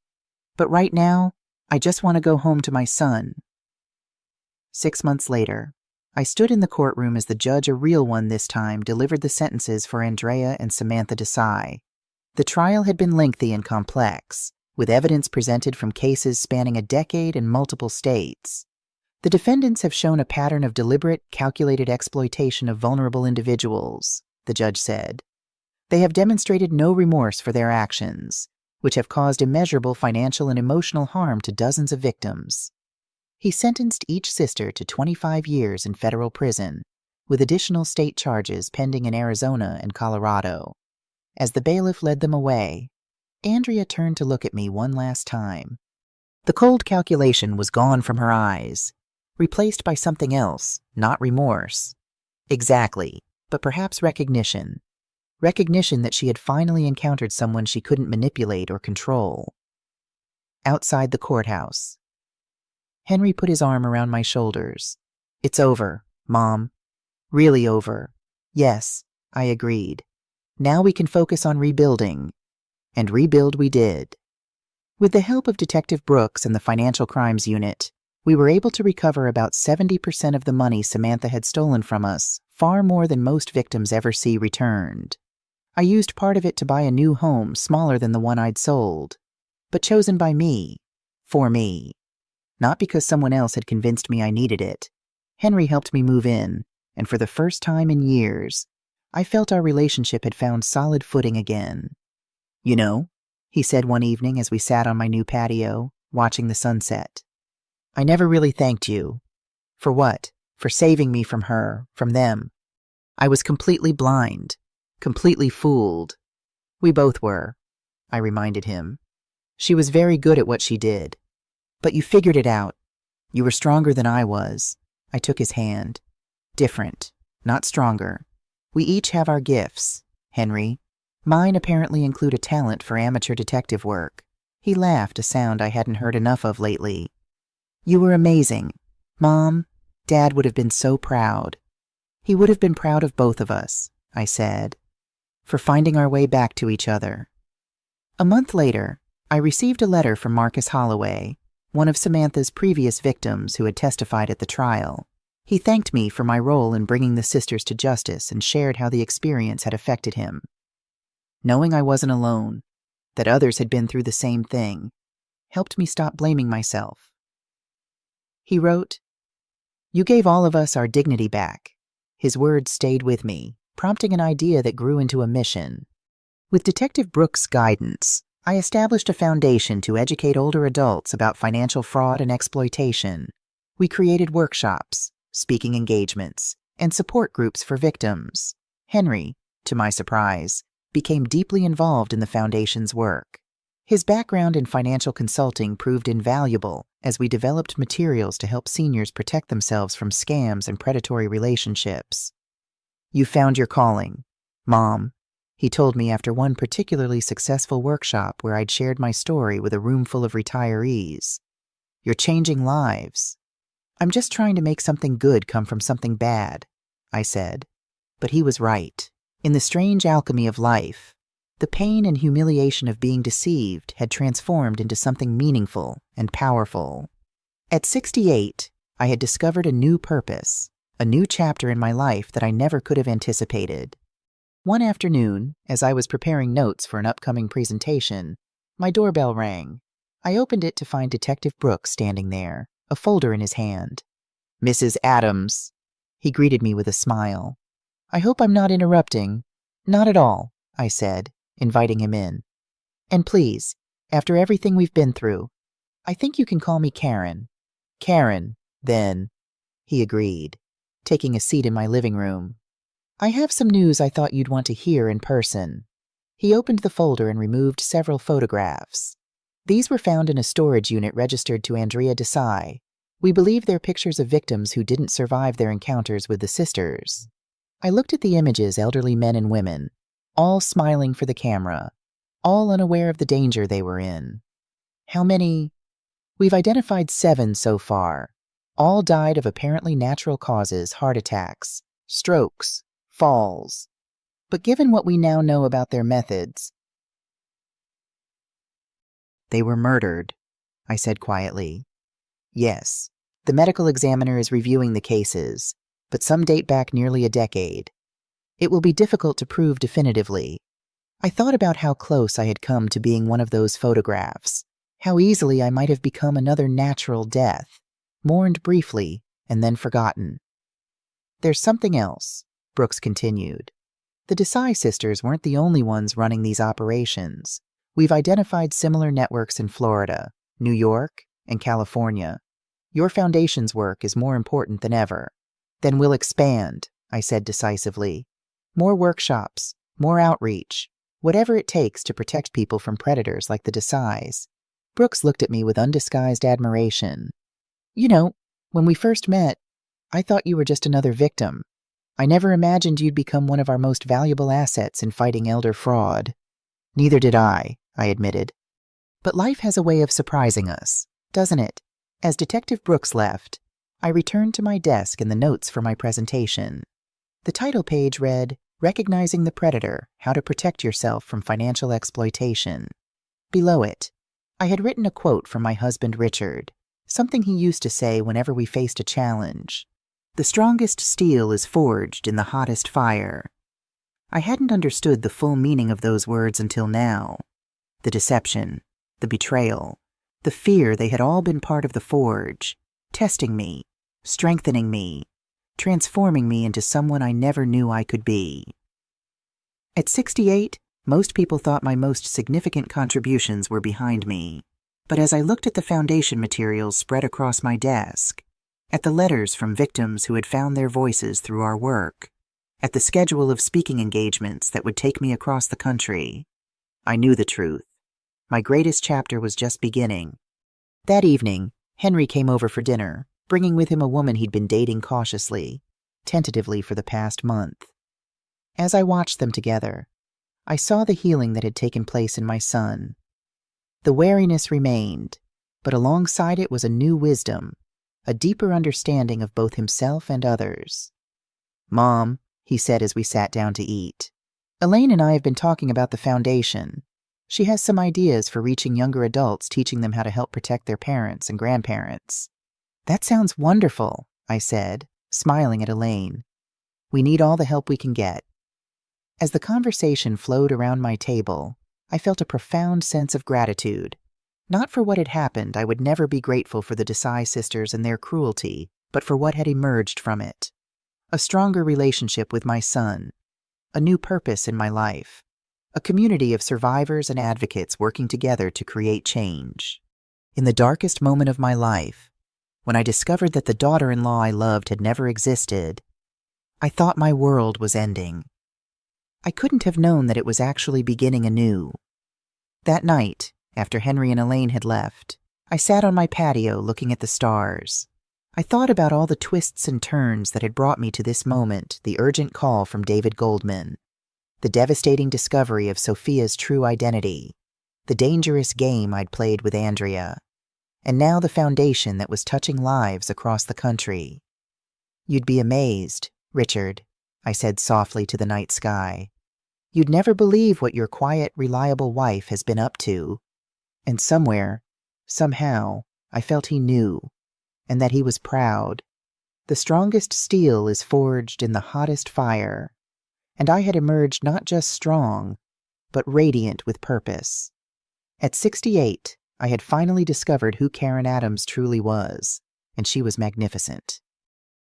But right now, I just want to go home to my son. 6 months later, I stood in the courtroom as the judge, a real one this time, delivered the sentences for Andrea and Samantha Desai. The trial had been lengthy and complex, with evidence presented from cases spanning a decade in multiple states. The defendants have shown a pattern of deliberate, calculated exploitation of vulnerable individuals, the judge said. They have demonstrated no remorse for their actions, which have caused immeasurable financial and emotional harm to dozens of victims. He sentenced each sister to 25 years in federal prison, with additional state charges pending in Arizona and Colorado. As the bailiff led them away, Andrea turned to look at me one last time. The cold calculation was gone from her eyes, replaced by something else, not remorse. Exactly, but perhaps recognition. Recognition that she had finally encountered someone she couldn't manipulate or control. Outside the courthouse, Henry put his arm around my shoulders. "It's over, Mom. Really over." "Yes," I agreed. "Now we can focus on rebuilding." And rebuild we did. With the help of Detective Brooks and the Financial Crimes Unit, we were able to recover about 70% of the money Samantha had stolen from us, far more than most victims ever see returned. I used part of it to buy a new home smaller than the one I'd sold, but chosen by me, for me. Not because someone else had convinced me I needed it. Henry helped me move in, and for the first time in years, I felt our relationship had found solid footing again. "You know," he said one evening as we sat on my new patio, watching the sunset, "I never really thanked you." "For what?" "For saving me from her, from them. I was completely blind, completely fooled." "We both were," I reminded him. "She was very good at what she did. But you figured it out. You were stronger than I was." I took his hand. "Different, not stronger. We each have our gifts, Henry. Mine apparently include a talent for amateur detective work." He laughed, a sound I hadn't heard enough of lately. "You were amazing. Mom, Dad would have been so proud." "He would have been proud of both of us," I said, "for finding our way back to each other." A month later, I received a letter from Marcus Holloway, one of Samantha's previous victims who had testified at the trial. He thanked me for my role in bringing the sisters to justice and shared how the experience had affected him. Knowing I wasn't alone, that others had been through the same thing, helped me stop blaming myself. He wrote, "You gave all of us our dignity back." His words stayed with me, prompting an idea that grew into a mission. With Detective Brooks' guidance, I established a foundation to educate older adults about financial fraud and exploitation. We created workshops, speaking engagements, and support groups for victims. Henry, to my surprise, became deeply involved in the Foundation's work. His background in financial consulting proved invaluable as we developed materials to help seniors protect themselves from scams and predatory relationships. "You found your calling, Mom," he told me after one particularly successful workshop where I'd shared my story with a room full of retirees. "You're changing lives." "I'm just trying to make something good come from something bad," I said. But he was right. In the strange alchemy of life, the pain and humiliation of being deceived had transformed into something meaningful and powerful. At 68, I had discovered a new purpose, a new chapter in my life that I never could have anticipated. One afternoon, as I was preparing notes for an upcoming presentation, my doorbell rang. I opened it to find Detective Brooks standing there, a folder in his hand. "Mrs. Adams," he greeted me with a smile. "I hope I'm not interrupting." "Not at all," I said, inviting him in. "And please, after everything we've been through, I think you can call me Karen." "Karen, then," he agreed, taking a seat in my living room. "I have some news I thought you'd want to hear in person." He opened the folder and removed several photographs. These were found in a storage unit registered to Andrea Desai. We believe they're pictures of victims who didn't survive their encounters with the sisters. I looked at the images, elderly men and women, all smiling for the camera, all unaware of the danger they were in. "How many?" "We've identified 7 so far. All died of apparently natural causes, heart attacks, strokes, falls. But given what we now know about their methods..." "They were murdered," I said quietly. "Yes, the medical examiner is reviewing the cases, but some date back nearly a decade. It will be difficult to prove definitively." I thought about how close I had come to being one of those photographs, how easily I might have become another natural death, mourned briefly and then forgotten. "There's something else," Brooks continued. The Desai sisters weren't the only ones running these operations. We've identified similar networks in Florida, New York, and California. Your foundation's work is more important than ever. Then we'll expand, I said decisively. More workshops, more outreach, whatever it takes to protect people from predators like the Desais. Brooks looked at me with undisguised admiration. You know, when we first met, I thought you were just another victim. I never imagined you'd become one of our most valuable assets in fighting elder fraud. Neither did I admitted. But life has a way of surprising us, doesn't it? As Detective Brooks left, I returned to my desk and the notes for my presentation. The title page read, Recognizing the Predator, How to Protect Yourself from Financial Exploitation. Below it, I had written a quote from my husband Richard, something he used to say whenever we faced a challenge. The strongest steel is forged in the hottest fire. I hadn't understood the full meaning of those words until now. The deception, the betrayal, the fear they had all been part of the forge, testing me, strengthening me, transforming me into someone I never knew I could be. At 68, most people thought my most significant contributions were behind me. But as I looked at the foundation materials spread across my desk, at the letters from victims who had found their voices through our work, at the schedule of speaking engagements that would take me across the country, I knew the truth. My greatest chapter was just beginning. That evening, Henry came over for dinner, bringing with him a woman he'd been dating cautiously, tentatively for the past month. As I watched them together, I saw the healing that had taken place in my son. The wariness remained, but alongside it was a new wisdom, a deeper understanding of both himself and others. "Mom," he said as we sat down to eat, "Elaine and I have been talking about the foundation. She has some ideas for reaching younger adults, teaching them how to help protect their parents and grandparents." "That sounds wonderful," I said, smiling at Elaine. "We need all the help we can get." As the conversation flowed around my table, I felt a profound sense of gratitude. Not for what had happened, I would never be grateful for the Desai sisters and their cruelty, but for what had emerged from it. A stronger relationship with my son, a new purpose in my life, a community of survivors and advocates working together to create change. In the darkest moment of my life, when I discovered that the daughter-in-law I loved had never existed, I thought my world was ending. I couldn't have known that it was actually beginning anew. That night, after Henry and Elaine had left, I sat on my patio looking at the stars. I thought about all the twists and turns that had brought me to this moment, the urgent call from David Goldman, the devastating discovery of Sophia's true identity, the dangerous game I'd played with Andrea, and now the foundation that was touching lives across the country. "You'd be amazed, Richard," I said softly to the night sky. "You'd never believe what your quiet, reliable wife has been up to." And somewhere, somehow, I felt he knew, and that he was proud. The strongest steel is forged in the hottest fire, and I had emerged not just strong, but radiant with purpose. At 68, I had finally discovered who Karen Adams truly was, and she was magnificent.